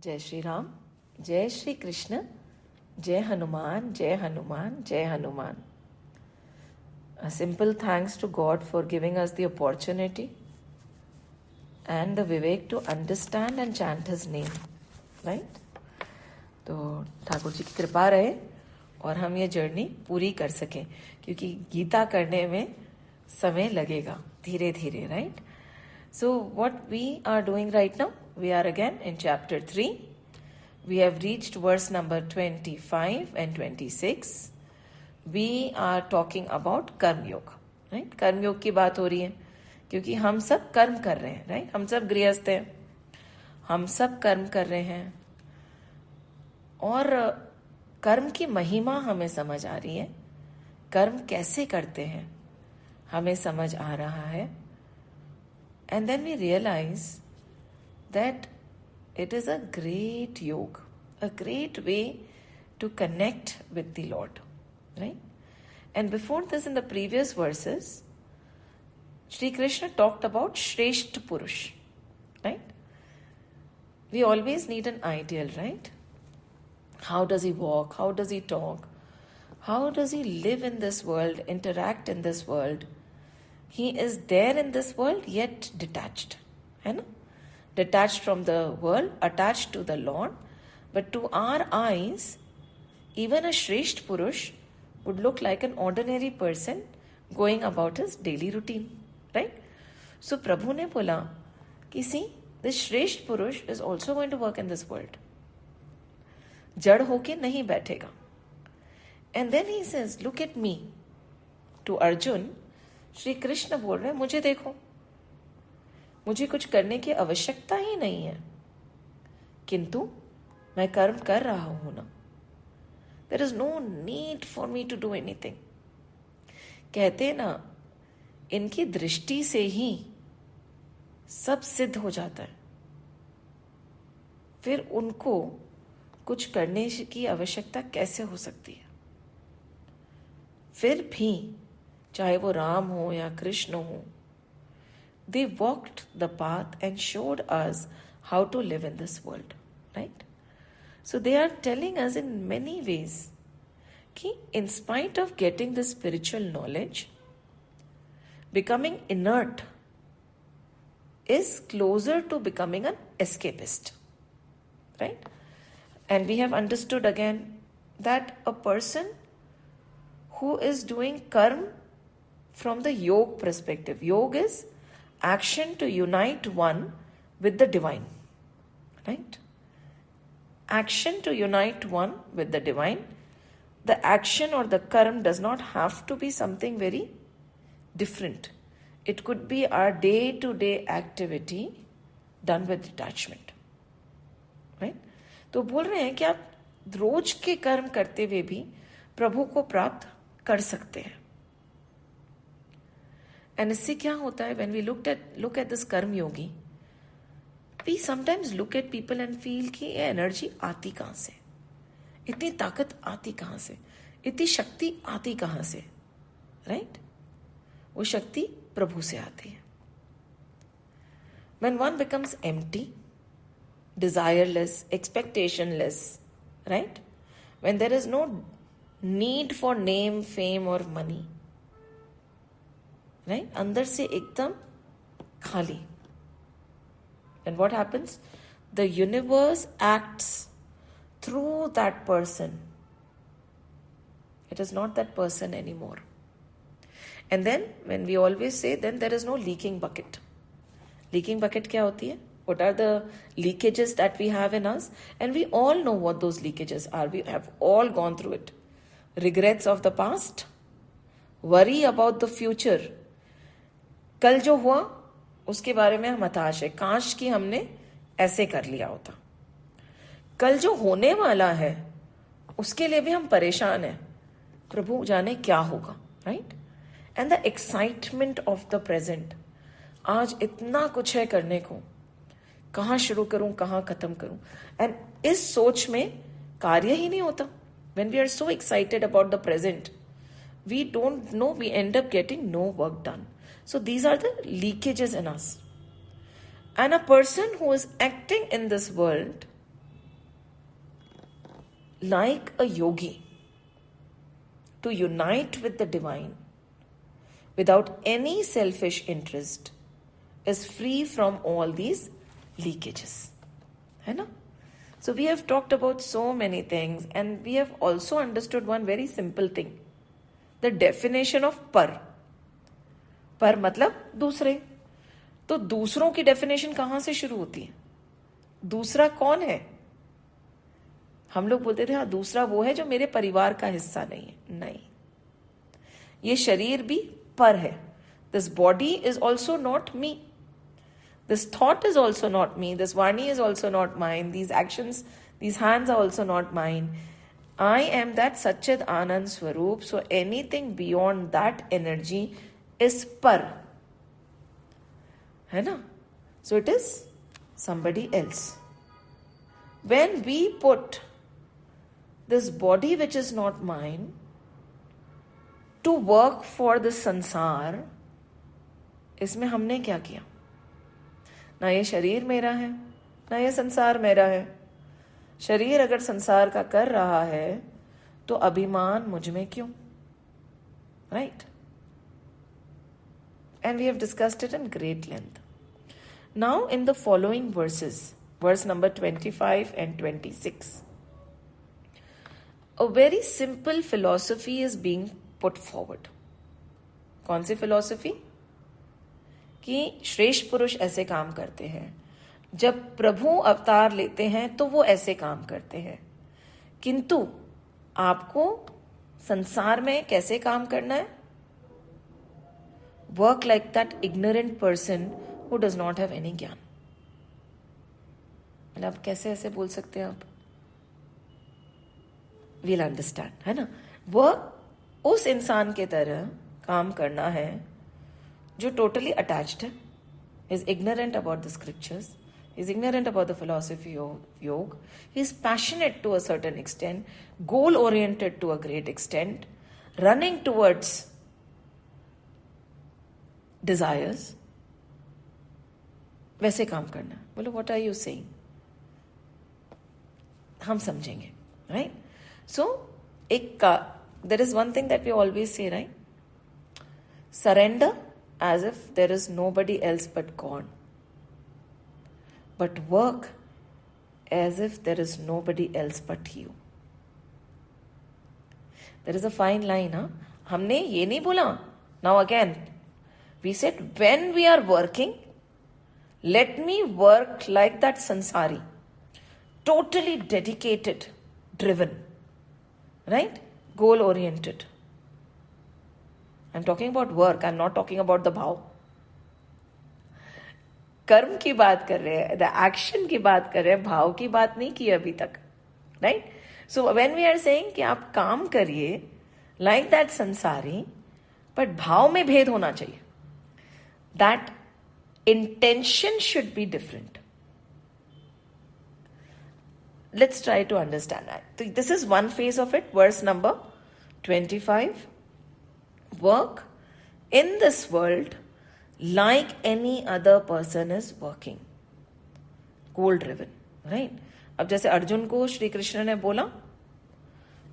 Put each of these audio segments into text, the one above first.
जय श्री राम, जय श्री कृष्ण, जय हनुमान, जय हनुमान, जय Hanuman. A simple thanks to God for giving us the opportunity and the vivek to understand and chant His name, right? तो ठाकुर जी की कृपा रहे और हम ये जर्नी पूरी कर सकें, क्योंकि गीता करने में समय लगेगा धीरे धीरे, right? So what we are doing right now, we are again in chapter 3. We have reached verse number 25 and 26. We are talking about कर्म योग, राइट? कर्म योग की बात हो रही है क्योंकि हम सब कर्म कर रहे हैं, राइट? हम सब गृहस्थ हैं, हम सब कर्म कर रहे हैं और कर्म की महिमा हमें समझ आ रही है. कर्म कैसे करते हैं हमें समझ आ रहा है. And then we realize that it is a great yoga, a great way to connect with the Lord, right? And before this, in the previous verses, Shri Krishna talked about Shreshth Purush, right? We always need an ideal, right? How does he walk? How does he talk? How does he live in this world, interact in this world? He is there in this world yet detached, है ना? Detached from the world, attached to the Lord. But to our eyes, even a Shreshth Purush would look like an ordinary person going about his daily routine, right? So Prabhu ने बोला कि see, this Shreshth Purush is also going to work in this world. जड़ होके नहीं बैठेगा. And then he says, look at me. To Arjun, Shri Krishna बोल रहे हैं, मुझे देखो, मुझे कुछ करने की आवश्यकता ही नहीं है, किंतु मैं कर्म कर रहा हूं ना. There is no need for me to do anything. कहते ना, इनकी दृष्टि से ही सब सिद्ध हो जाता है, फिर उनको कुछ करने की आवश्यकता कैसे हो सकती है? फिर भी चाहे वो राम हो या कृष्ण हो, they walked the path and showed us how to live in this world, right? So they are telling us in many ways कि in spite of getting the spiritual knowledge, becoming inert is closer to becoming an escapist, right? And we have understood again that a person who is doing karma from the yoga perspective. Yoga is action to unite one with the divine, right? Action to unite one with the divine. The action or the karma does not have to be something very different. It could be our day-to-day activity done with detachment, right? तो बोल रहे हैं कि आप रोज के कर्म करते हुए भी प्रभु को प्राप्त कर सकते हैं. And इससे क्या होता है? When we look at this कर्म योगी, we sometimes look at people and feel कि ये एनर्जी आती कहाँ से, इतनी ताकत आती कहाँ से, इतनी शक्ति आती कहाँ से, right? वो शक्ति प्रभु से आती है. When one becomes empty, desireless, expectationless, right? When there is no need for name, fame or money, right? अंदर से एकदम खाली. And what happens? The universe acts through that person. It is not that person anymore. And then when we always say, then there is no leaking bucket. Leaking bucket क्या होती है? What are the leakages that we have in us? And we all know what those leakages are. We have all gone through it. Regrets of the past, worry about the future. कल जो हुआ उसके बारे में हम हताश है, काश कि हमने ऐसे कर लिया होता. कल जो होने वाला है उसके लिए भी हम परेशान हैं, प्रभु जाने क्या होगा, right? And the excitement of the present. आज इतना कुछ है करने को, कहाँ शुरू करूं, कहाँ खत्म करूं. एंड इस सोच में कार्य ही नहीं होता. When we are so excited about the present, we don't know, we end up getting no work done. So these are the leakages in us. And a person who is acting in this world like a yogi to unite with the divine without any selfish interest is free from all these leakages. है ना? So we have talked about so many things, and we have also understood one very simple thing. The definition of पर. पर मतलब दूसरे. तो दूसरों की definition कहाँ से शुरू होती है? दूसरा कौन है? हम लोग बोलते थे हाँ दूसरा वो है जो मेरे परिवार का हिस्सा नहीं है. नहीं, ये शरीर भी पर है. This body is also not me. This thought is also not me. This Vani is also not mine. These actions, these hands are also not mine. I am that Satchid Anand Swaroop. So anything beyond that energy is par. है ना? So it is somebody else. When we put this body which is not mine to work for the sansar, इसमें हमने क्या किया? ना ये शरीर मेरा है, ना ये संसार मेरा है. शरीर अगर संसार का कर रहा है तो अभिमान मुझ में क्यों? Right? And we have discussed it in great length. Now in the following verses, verse number 25 and 26, a very simple philosophy is being put forward. कौन सी philosophy? कि श्रेष्ठ पुरुष ऐसे काम करते हैं, जब प्रभु अवतार लेते हैं तो वो ऐसे काम करते हैं, किंतु आपको संसार में कैसे काम करना है? Work like that ignorant person who does not have any ज्ञान. मतलब कैसे ऐसे बोल सकते हैं आप? वील अंडरस्टैंड, है ना? वह उस इंसान के तरह काम करना है जो टोटली अटैच्ड है, is ignorant about the scriptures, is ignorant about the philosophy of yoga, he is passionate to a certain extent, goal oriented to a great extent, running towards desires. वैसे काम करना. बोलो what are you saying? हम समझेंगे, right? So there is one thing that we always say, right? Surrender as if there is nobody else but God, but work as if there is nobody else but you. There is a fine line, huh? हमने ये नहीं बोला. Now again, we said when we are working, let me work like that sansari, totally dedicated, driven, right? Goal oriented. I'm talking about work. I'm not talking about the भाव. कर्म की बात कर रहे हैं, the action की बात कर रहे हैं, भाव की बात नहीं की अभी तक, right? So when we are saying कि आप काम करिए like that संसारी, but भाव में भेद होना चाहिए. That intention should be different. Let's try to understand that. This is one phase of it. Verse number 25. Work in this world like any other person is working. Goal driven, right? अब जैसे अर्जुन को श्री कृष्ण ने बोला,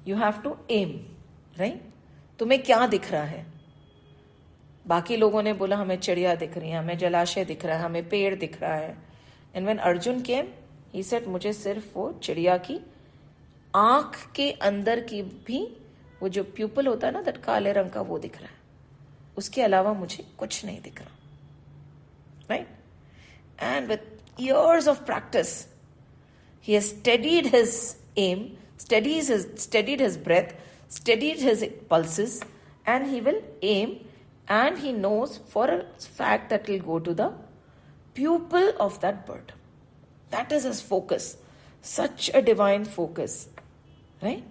you have to aim, right? तुम्हें क्या दिख रहा है? बाकी लोगों ने बोला हमें चिड़िया दिख रही है, हमें जलाशय दिख रहा है, हमें पेड़ दिख रहा है. And when Arjun came, he said मुझे सिर्फ वो चिड़िया की आंख के अंदर की भी वो जो प्यूपल होता है ना, दैट काले रंग का, वो दिख रहा है. उसके अलावा मुझे कुछ नहीं दिख रहा. Right? And with years of practice, he has steadied his aim, steadied his breath, steadied his pulses, and he will aim, and he knows for a fact that he'll go to the pupil of that bird. That is his focus. Such a divine focus. Right?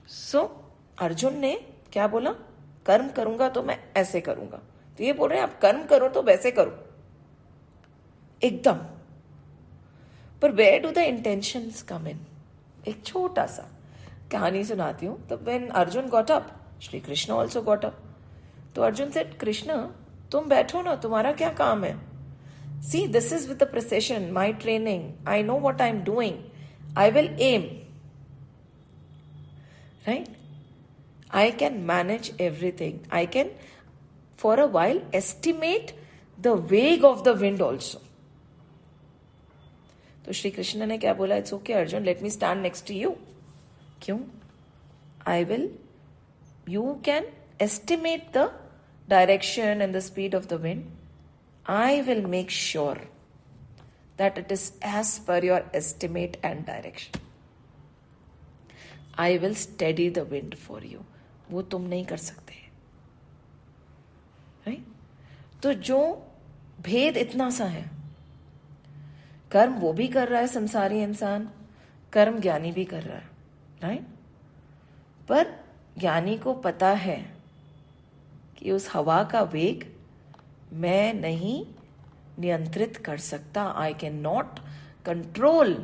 So, Arjun ने क्या बोला? कर्म करूंगा तो मैं ऐसे करूंगा. तो ये बोल रहे हैं आप कर्म करो तो वैसे करो एकदम. पर where do the intentions come in? एक छोटा सा कहानी सुनाती हूं. तो when Arjun got up, Shri Krishna also got up. तो अर्जुन said, कृष्ण तुम बैठो ना, तुम्हारा क्या काम है? See, this is with the precision, my training. I know what I'm doing. I will aim. right? I can manage everything. I can, for a while, estimate the wake of the wind also. तो श्री कृष्ण ने क्या बोला? It's okay Arjun, let me stand next to you. क्यों? I will, you can estimate the direction and the speed of the wind. I will make sure that it is as per your estimate and direction. I will steady the wind for you. वो तुम नहीं कर सकते, right? तो जो भेद इतना सा है, कर्म वो भी कर रहा है संसारी इंसान, कर्म ज्ञानी भी कर रहा है, राइट? पर ज्ञानी को पता है कि उस हवा का वेग मैं नहीं नियंत्रित कर सकता. I can not control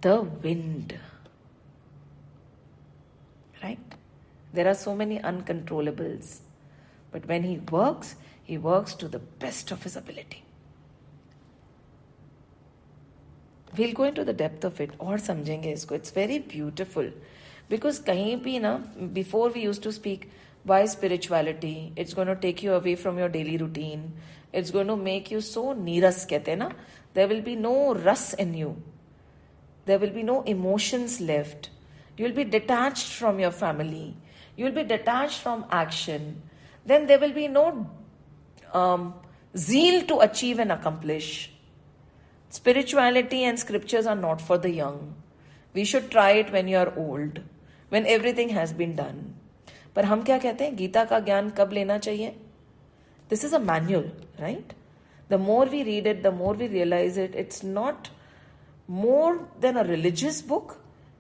the wind, right? There are so many uncontrollables, but when he works to the best of his ability. We'll go into the depth of it और समझेंगे इसको. It's very beautiful because कहीं भी ना, before we used to speak why spirituality, it's going to take you away from your daily routine, it's going to make you so नीरस कहते हैं ना, there will be no रस in you, there will be no emotions left, you will be detached from your family, you will be detached from action, then there will be no zeal to achieve and accomplish. Spirituality and scriptures are not for the young. We should try it when you are old, when everything has been done. पर हम क्या कहते हैं? गीता का ज्ञान कब लेना चाहिए? This is a manual, right? The more we read it, the more we realize it. It's not more than a religious book.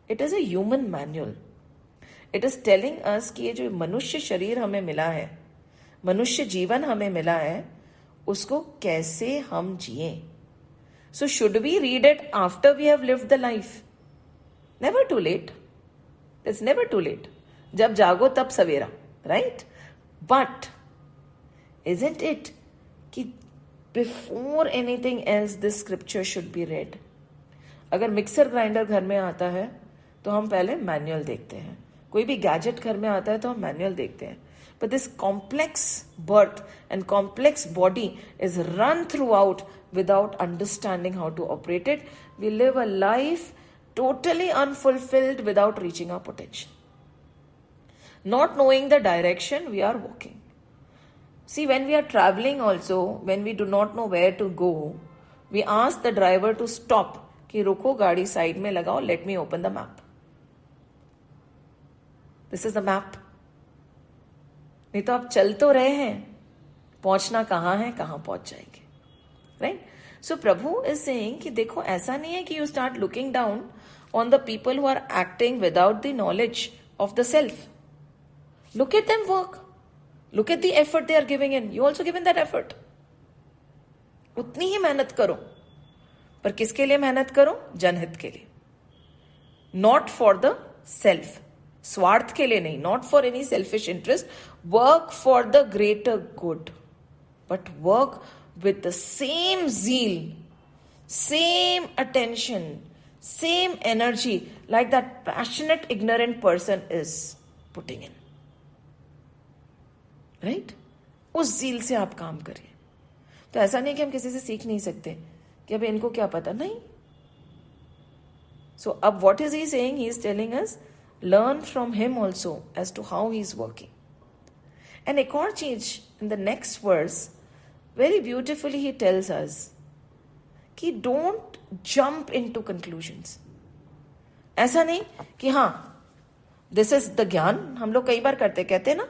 It is a human manual. It is telling us कि ये जो मनुष्य शरीर हमें मिला है, मनुष्य जीवन हमें मिला है, उसको कैसे हम जिए. So should we read it after we have lived the life? Never too late. It's never too late. जब जागो तब सवेरा, right? But isn't it कि before anything else this scripture should be read? अगर मिक्सर ग्राइंडर घर में आता है तो हम पहले मैनुअल देखते हैं. कोई भी गैजेट घर में आता है तो हम मैनुअल देखते हैं. But this complex birth and complex body is run throughout without understanding how to operate it. We live a life totally unfulfilled without reaching our potential. Not knowing the direction we are walking. See, when we are traveling also, when we do not know where to go, we ask the driver to stop. कि रुको, गाड़ी side में लगाओ, let me open the map. This is the map. नहीं तो आप चल तो रहे हैं, पहुंचना कहाँ है, कहाँ पहुंच जाएंगे, right? So Prabhu is saying कि देखो, ऐसा नहीं है कि you start looking down on the people who are acting without the knowledge of the self. Look at them work, look at the effort they are giving in. You also give in that effort. उतनी ही मेहनत करो, पर किसके लिए मेहनत करो? जनहित के लिए. नॉट फॉर द सेल्फ, स्वार्थ के लिए नहीं, not for any selfish interest. Work for the greater good, but work with the same zeal, same attention, same energy like that passionate ignorant person is putting in, right? उस zeal से आप काम करिए. तो ऐसा नहीं कि हम किसी से सीख नहीं सकते कि अब इनको क्या पता, नहीं. So अब what is he saying? He is telling us learn from him also as to how he is working. And एक और चीज in the next verse very beautifully he tells us कि don't jump into conclusions. ऐसा नहीं कि हाँ this is the ज्ञान. हम लोग कई बार करते, कहते हैं ना,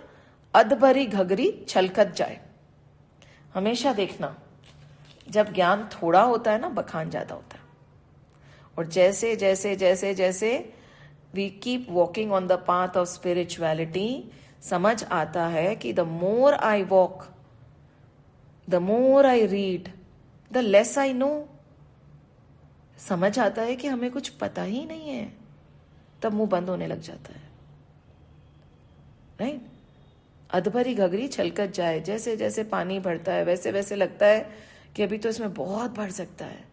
अधभरी घगरी छलकत जाए. हमेशा देखना, जब ज्ञान थोड़ा होता है ना, बखान ज्यादा होता है. और जैसे जैसे जैसे जैसे we keep walking on the path of spirituality, समझ आता है कि the more I walk, the more I read, the less I know. समझ आता है कि हमें कुछ पता ही नहीं है, तब मुंह बंद होने लग जाता है, राइट? अधभरी घगरी छलकत जाए. जैसे जैसे पानी बढ़ता है वैसे वैसे लगता है कि अभी तो इसमें बहुत बढ़ सकता है,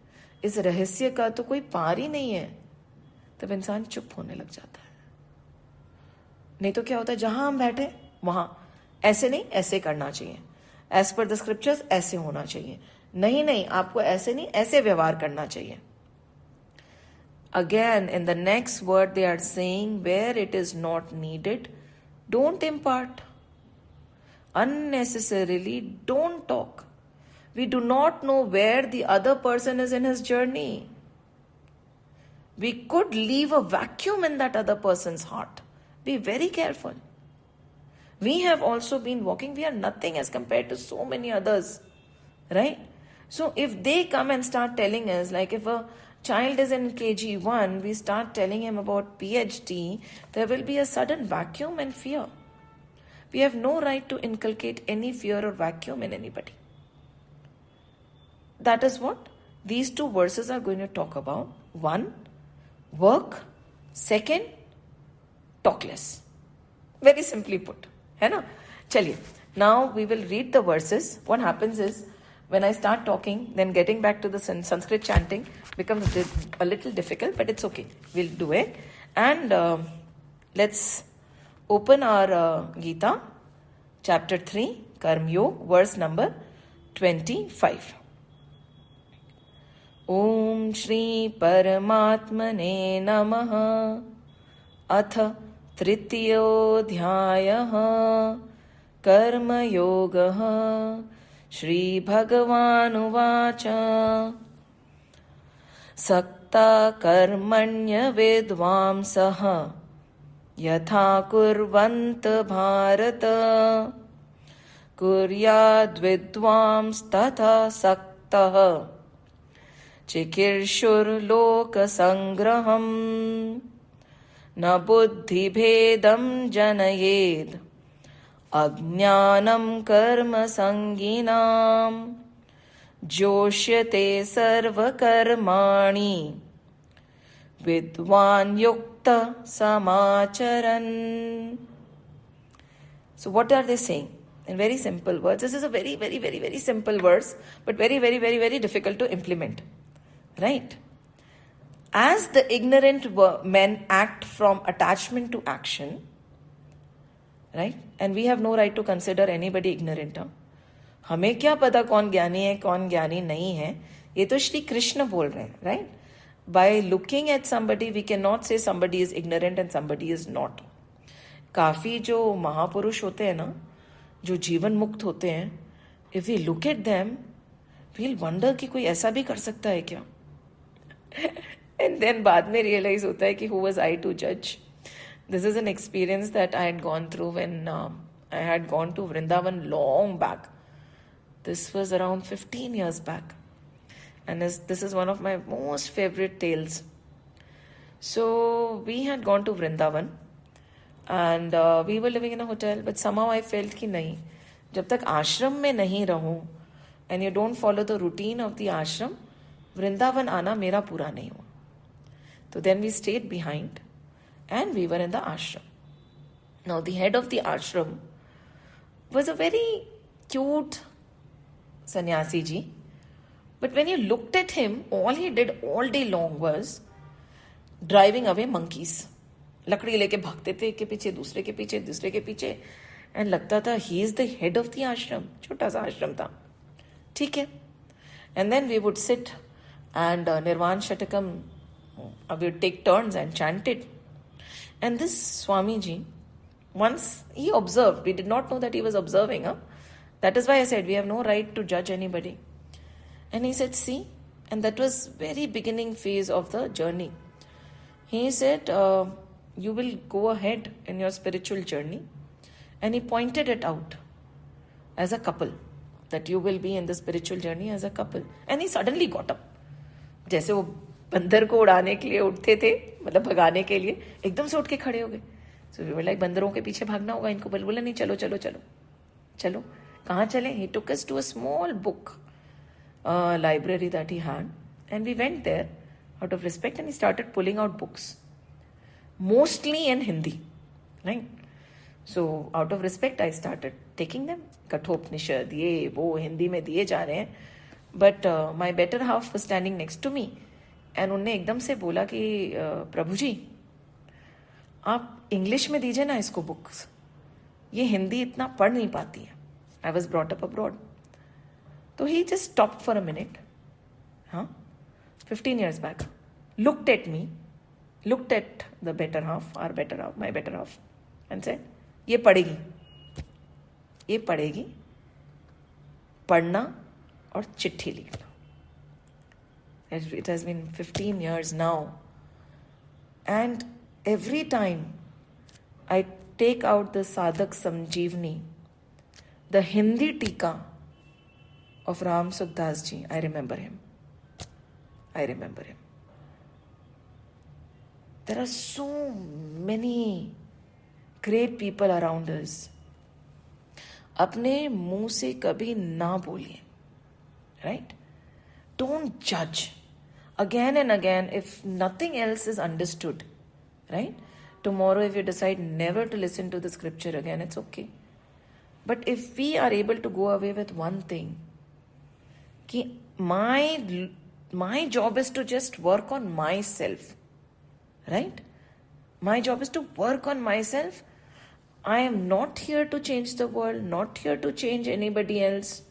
इस रहस्य का तो कोई पार ही नहीं है. तब इंसान चुप होने लग जाता है, नहीं तो क्या होता है, जहां हम बैठे वहां ऐसे नहीं, ऐसे करना चाहिए, एज पर द स्क्रिप्चर्स ऐसे होना चाहिए, नहीं नहीं आपको ऐसे नहीं, ऐसे व्यवहार करना चाहिए. Again, in the next word, they are saying where it is not needed, don't impart. Unnecessarily, don't talk. We do not know where the other person is in his journey. We could leave a vacuum in that other person's heart. Be very careful. We have also been walking, we are nothing as compared to so many others, right? So if they come and start telling us, like if a child is in KG1, we start telling him about PhD, there will be a sudden vacuum and fear. We have no right to inculcate any fear or vacuum in anybody. That is what these two verses are going to talk about. One, work. Second, talk less. Very simply put. है ना? चलिए. Now we will read the verses. What happens is, when I start talking, then getting back to the Sanskrit chanting becomes a little difficult, but it's okay. We'll do it. And let's open our Gita, chapter 3, Karma Yoga, verse number 25. Om Shri Paramatmane Namaha Atha Tritiyo Karma Yoga Shri Bhagavanuvacha Sakta Karmanya Vidvamsaha Yatha Kurvanta Bharata Kuryad Vidvams Tatha Saktaha Chikirshur Loka Sangraham Na Buddhi Bhedam Janayed Ajnanam Karma Sanginam Joshyate Sarva Karmani Vidwan Yukta Samacharan. So what are they saying? In very simple words. This is a very, very, very, very simple verse, but very, very, very, very difficult to implement. Right? As the ignorant men act from attachment to action, right? And we have no right to consider anybody ignorant. हमें क्या पता कौन ज्ञानी है कौन ज्ञानी नहीं है, ये तो श्री कृष्ण बोल रहे हैं, right? By looking at somebody, we cannot say somebody is ignorant and somebody is not. काफी जो महापुरुष होते हैं ना, जो जीवन मुक्त होते हैं, if we look at them, we'll wonder कि कोई ऐसा भी कर सकता है क्या? And then बाद में realize होता है कि who was I to judge? This is an experience that I had gone through when I had gone to Vrindavan long back. This was around 15 years back. And this is one of my most favorite tales. So we had gone to Vrindavan and we were living in a hotel, but somehow I felt कि नहीं, जब तक आश्रम में नहीं रहूं and you don't follow the routine of the ashram, Vrindavan आना मेरा पूरा नहीं हुआ. So then we stayed behind and we were in the ashram. Now the head of the ashram was a very cute sannyasi ji, but when you looked at him, all he did all day long was driving away monkeys. लकड़ी लेके भागते थे, एक के पीछे दूसरे के पीछे दूसरे के पीछे, and लगता था he is the head of the ashram. छोटा सा आश्रम था, ठीक है. And then we would sit and Nirvan Shatakam, we would take turns and chant it. And this Swamiji, once he observed, we did not know that he was observing. That is why I said we have no right to judge anybody. And he said, see, and that was very beginning phase of the journey. He said, you will go ahead in your spiritual journey. And he pointed it out as a couple, that you will be in the spiritual journey as a couple. And he suddenly got up. जैसे वो बंदर को उड़ाने के लिए उठते थे, मतलब भगाने के लिए, एकदम से उठ के खड़े हो गए. So we were like, बंदरों के पीछे भागना होगा इनको. बोला नहीं, चलो चलो चलो चलो. कहाँ चले? He took us to a small book library that he had, and we went there out of respect, and he started pulling out books, mostly in Hindi, right? So out of respect, I started taking them. Kathopanishad ये वो हिंदी में दिए जा रहे हैं. But my better half was standing next to me, and उन्होंने एकदम से बोला कि प्रभु जी, आप इंग्लिश में दीजिए ना इसको बुक्स, ये हिंदी इतना पढ़ नहीं पाती है. I was brought up abroad. तो he just stop for a minute, हाँ, 15 years back, looked at me, looked at the better half, our better half, my better half, and said, ये पढ़ेगी, ये पढ़ेगी, पढ़ना और चिट्ठी लिखना. It has been 15 years now, and every time I take out the Sadhak Samjeevani, the Hindi Tika of Ram Sukdas ji, I remember him. I remember him. There are so many great people around us. अपने मुंह से कभी ना बोलिए, right? Don't judge. Again and again, if nothing else is understood, right? Tomorrow, if you decide never to listen to the scripture again, it's okay. But if we are able to go away with one thing, कि my job is to just work on myself, right? My job is to work on myself. I am not here to change the world, not here to change anybody else.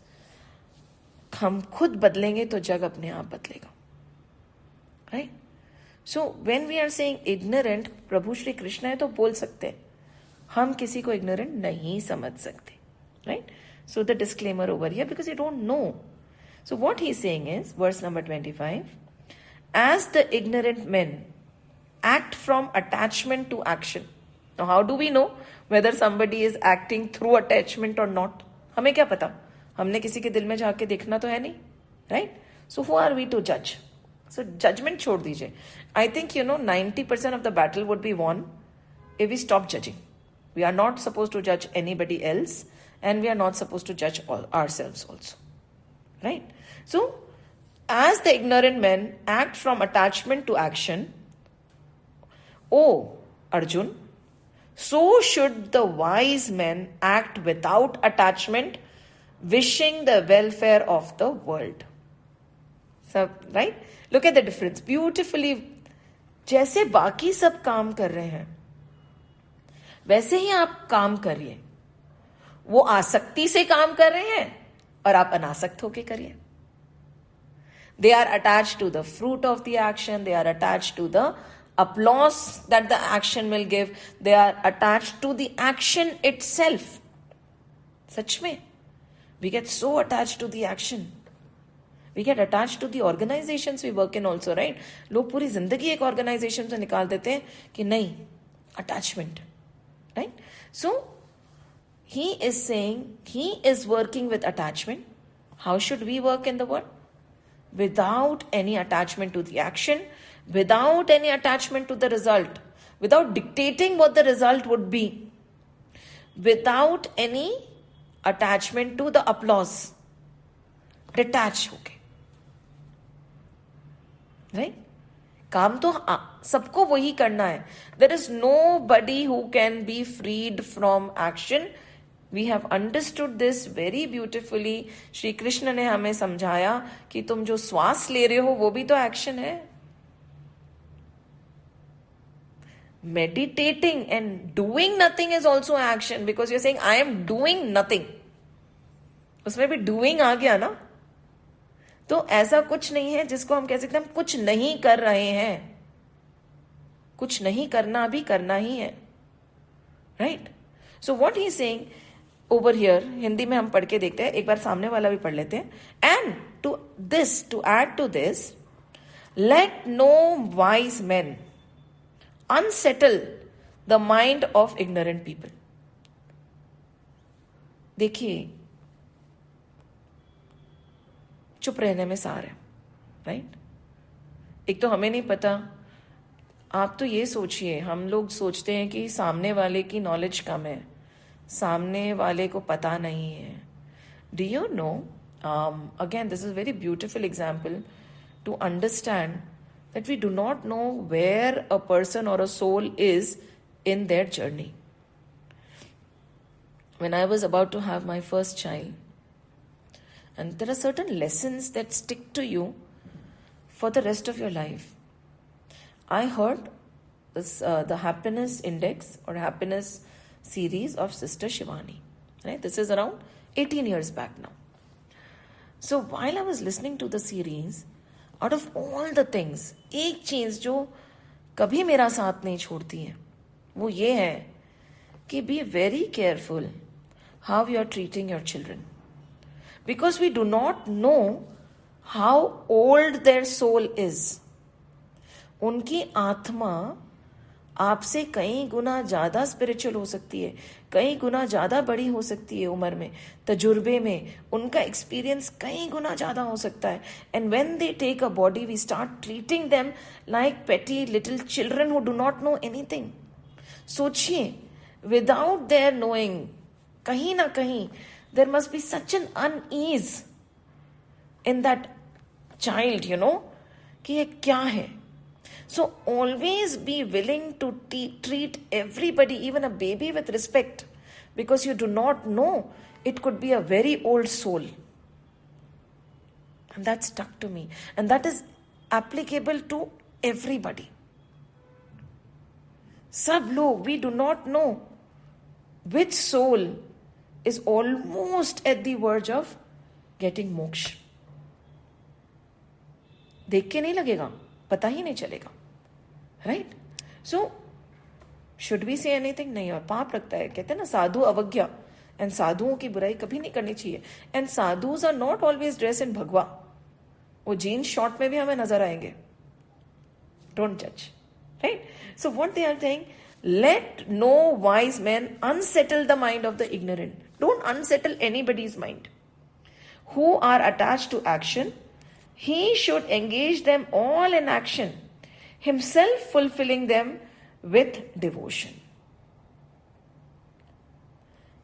हम खुद बदलेंगे तो जग अपने आप बदलेगा, right? So when we are saying ignorant, प्रभु श्री कृष्ण है तो बोल सकते हैं, हम किसी को ignorant नहीं समझ सकते, right? So the disclaimer over here, because you don't know. So what he's saying is, verse number 25, as the ignorant men act from attachment to action. Now how do we know whether somebody is acting through attachment or not? हमें क्या पता? हमने किसी के दिल में जाके देखना तो है नहीं, right? So who are we to judge? So judgment छोड़ दीजिए. I think 90% of the battle would be won if we stop judging. We are not supposed to judge anybody else, and we are not supposed to judge ourselves also, right? So as the ignorant men act from attachment to action, O Arjun, so should the wise men act without attachment, wishing the welfare of the world. So, right? Look at the difference. Beautifully, जैसे बाकी सब काम कर रहे हैं, वैसे ही आप काम करिए. वो आसक्ति से काम कर रहे हैं और आप अनासक्त होके करिए. They are attached to the fruit of the action. They are attached to the applause that the action will give. They are attached to the action itself. सच में, we get so attached to the action. We get attached to the organizations we work in also, right? लोग पूरी जिंदगी एक organization से निकाल देते हैं कि नहीं, attachment, right? So he is saying he is working with attachment. How should we work in the world? Without any attachment to the action, without any attachment to the result, without dictating what the result would be, without any attachment to the applause. Detach होके, right? काम तो सबको वही करना है. There is nobody who can be freed from action. We have understood this very beautifully. Shri Krishna ने हमें समझाया कि तुम जो श्वास ले रहे हो वो भी तो एक्शन है. Meditating and doing nothing is also action, because you're saying I am doing nothing. उसमें भी doing आ गया ना. तो ऐसा कुछ नहीं है जिसको हम कह सकते हैं हम कुछ नहीं कर रहे हैं. कुछ नहीं करना भी करना ही है, right? So what he's saying over here, Hindi में हम पढ़ के देखते हैं, एक बार सामने वाला भी पढ़ लेते हैं. And to add to this, let no wise men unsettle the mind of ignorant people. देखिए, चुप रहने में सार है, राइट? एक तो हमें नहीं पता. आप तो ये सोचिए, हम लोग सोचते हैं कि सामने वाले की नॉलेज कम है, सामने वाले को पता नहीं है. Do you know, again this is very beautiful example to understand that we do not know where a person or a soul is in their journey. When I was about to have my first child, and there are certain lessons that stick to you for the rest of your life. I heard the happiness index or happiness series of Sister Shivani. Right? This is around 18 years back now. So while I was listening to the series, out of all the things, एक चीज जो कभी मेरा साथ नहीं छोड़ती है वो ये है कि be very careful how you are treating your children, because we do not know how old their soul is. उनकी आत्मा आपसे कई गुना ज्यादा स्पिरिचुअल हो सकती है, कई गुना ज्यादा बड़ी हो सकती है उम्र में, तजुर्बे में उनका एक्सपीरियंस कई गुना ज्यादा हो सकता है. And when they take a body we start treating them like petty little children who do not know anything. सोचिए, विदाउट देयर नोइंग, कहीं ना कहीं there must be such an unease in that child, you know, कि ये क्या है. So always be willing to treat everybody, even a baby, with respect, because you do not know, it could be a very old soul. And that stuck to me. And that is applicable to everybody. Sab log, we do not know which soul is almost at the verge of getting moksha. देख के नहीं लगेगा, पता ही नहीं चलेगा. Right? So should we say anything? नहीं. और पाप लगता है. कहते हैं ना, साधु अवज्ञा, एंड साधुओं की बुराई कभी नहीं करनी चाहिए. And sadhus are not always dress in bhagwa. वो जीन्स शॉर्ट में भी हमें नजर आएंगे. डोंट जज. Right? So what they are saying, let no wise man unsettle the mind of the ignorant. Don't unsettle anybody's mind. Who are attached to action, he should engage them all in action, himself fulfilling them with devotion.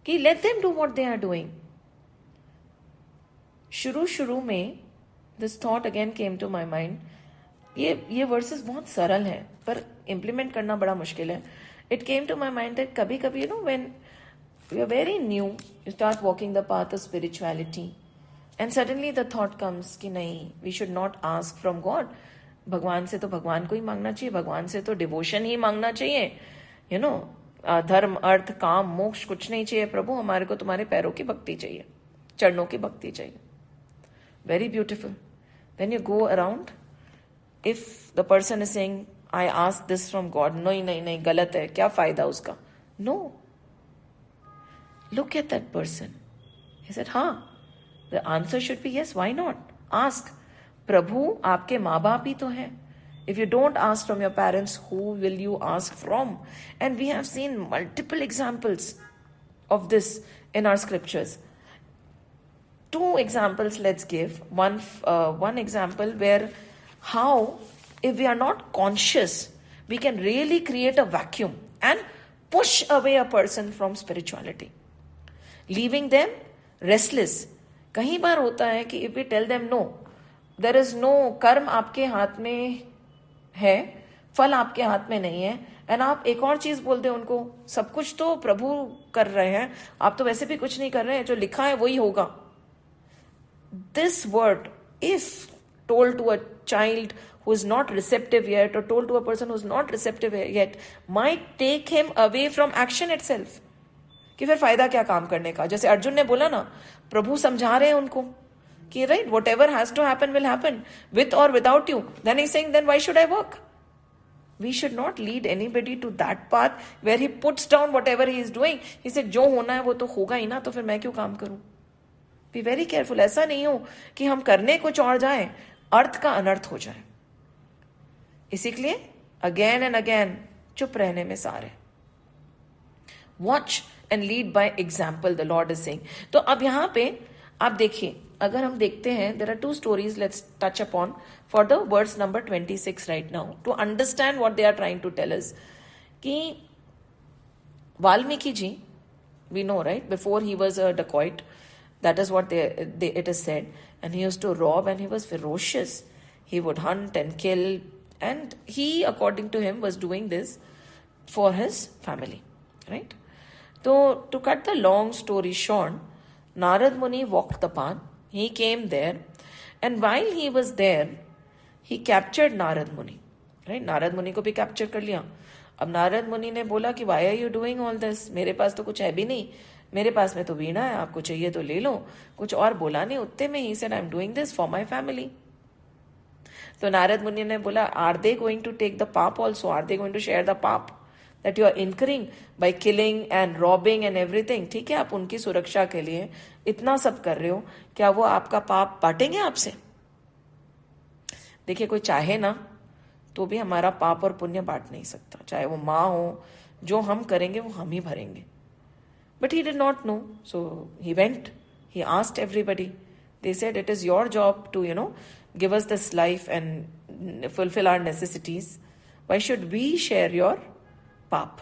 कि let them do what they are doing. शुरू में this thought again came to my mind. ये verses बहुत सरल हैं पर implement करना बड़ा मुश्किल है. It came to my mind that कभी-कभी, you know, when you are very new, you start walking the path of spirituality, and suddenly the thought comes कि नहीं, we should not ask from God. भगवान से तो भगवान को ही मांगना चाहिए, भगवान से तो डिवोशन ही मांगना चाहिए. यू नो, धर्म अर्थ काम मोक्ष कुछ नहीं चाहिए प्रभु, हमारे को तुम्हारे पैरों की भक्ति चाहिए, चरणों की भक्ति चाहिए. Very beautiful. Then you go around, if the person is saying I ask this from God, नहीं नहीं नहीं, गलत है, क्या फायदा उसका. No, look at that person. He said हाँ, the answer should be yes, why not? Ask. प्रभु आपके माँ बाप ही तो हैं. If you don't ask from your parents, who will you ask from? And we have seen multiple examples of this in our scriptures. 2 examples let's give. One example where how, if we are not conscious, we can really create a vacuum and push away a person from spirituality, leaving them restless. कहीं बार होता है कि if we tell them no, there is no, कर्म आपके हाथ में है, फल आपके हाथ में नहीं है, एंड आप एक और चीज बोलते हैं उनको, सब कुछ तो प्रभु कर रहे हैं, आप तो वैसे भी कुछ नहीं कर रहे हैं, जो लिखा है वही होगा. This word if told to a child who is not receptive yet, or told to a person who is not receptive yet, might take him away from action itself. कि फिर फायदा क्या काम करने का. जैसे अर्जुन ने बोला ना, प्रभु समझा रहे हैं उनको कि right, what ever has to happen will happen, with और without you. Then he saying, then why should I work? We should not lead anybody to that path where he puts down what ever he is doing. He said जो होना है वो तो होगा ही ना, तो फिर मैं क्यों काम करूं. Be very careful. ऐसा नहीं हो कि हम करने कुछ और जाए, अर्थ का अनर्थ हो जाए. इसी के लिए अगेन एंड अगेन चुप रहने में सारे. Watch and lead by example, the Lord is saying. तो अब यहां पे आप देखिए, अगर हम देखते हैं, there are 2 stories let's touch upon for the words number 26 right now to understand what they are trying to tell us. कि Valmiki ji, we know right, before he was a dacoit, that is what it is said, and he used to rob and he was ferocious. He would hunt and kill, and he, according to him, was doing this for his family, right? So, to cut the long story short, Narad Muni walked the path. He came there, and while he was there, he captured Narad Muni. Right, Narad मुनि को भी capture कर लिया। अब नारद मुनि ने बोला कि why are you doing all this, मेरे पास तो कुछ है भी नहीं, मेरे पास में तो वीणा है, आपको चाहिए तो ले लो। कुछ और बोला नहीं उतने में ही said I am doing this for my family. तो नारद मुनि ने बोला are they going to take the paap also, are they going to share the paap that you are incurring by killing and robbing and everything. ठीक है, आप उनकी सुरक्षा के लिए इतना सब कर रहे हो, क्या वो आपका पाप बांटेंगे आपसे? देखिए, कोई चाहे ना तो भी हमारा पाप और पुण्य बांट नहीं सकता, चाहे वो माँ हो, जो हम करेंगे वो हम ही भरेंगे। But he did not know, so he went, he asked everybody, they said it is your job to give us this life and fulfill our necessities. Why should we share your pap?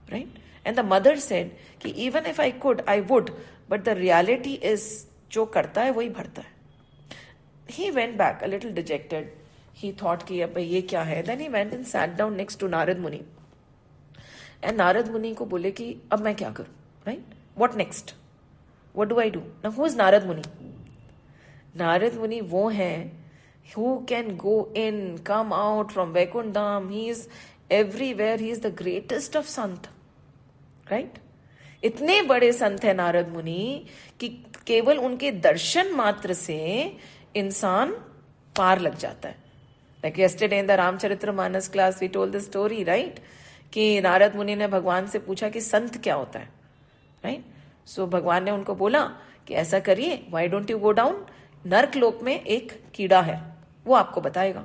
Right? And the mother said कि even if I could, I would, but the reality is जो करता है वही भरता है। He went back a little dejected. He thought कि अब ये क्या है? Then he went and sat down next to Narad Muni. And Narad Muni को बोले कि अब मैं क्या करूं? Right? What next? What do I do? Now who is Narad Muni? Narad Muni वो हैं who can go in, come out from Vaikuntha Dham. He is everywhere. He is the greatest of sant. Right? इतने बड़े संत है नारद मुनि कि केवल उनके दर्शन मात्र से इंसान पार लग जाता है। Like yesterday in the Ramcharitmanas class we told the story, right? कि नारद मुनि ने भगवान से पूछा कि संत क्या होता है, right? So भगवान ने उनको बोला कि ऐसा करिए, why don't you go down? नर्क लोक में एक कीड़ा है, वो आपको बताएगा।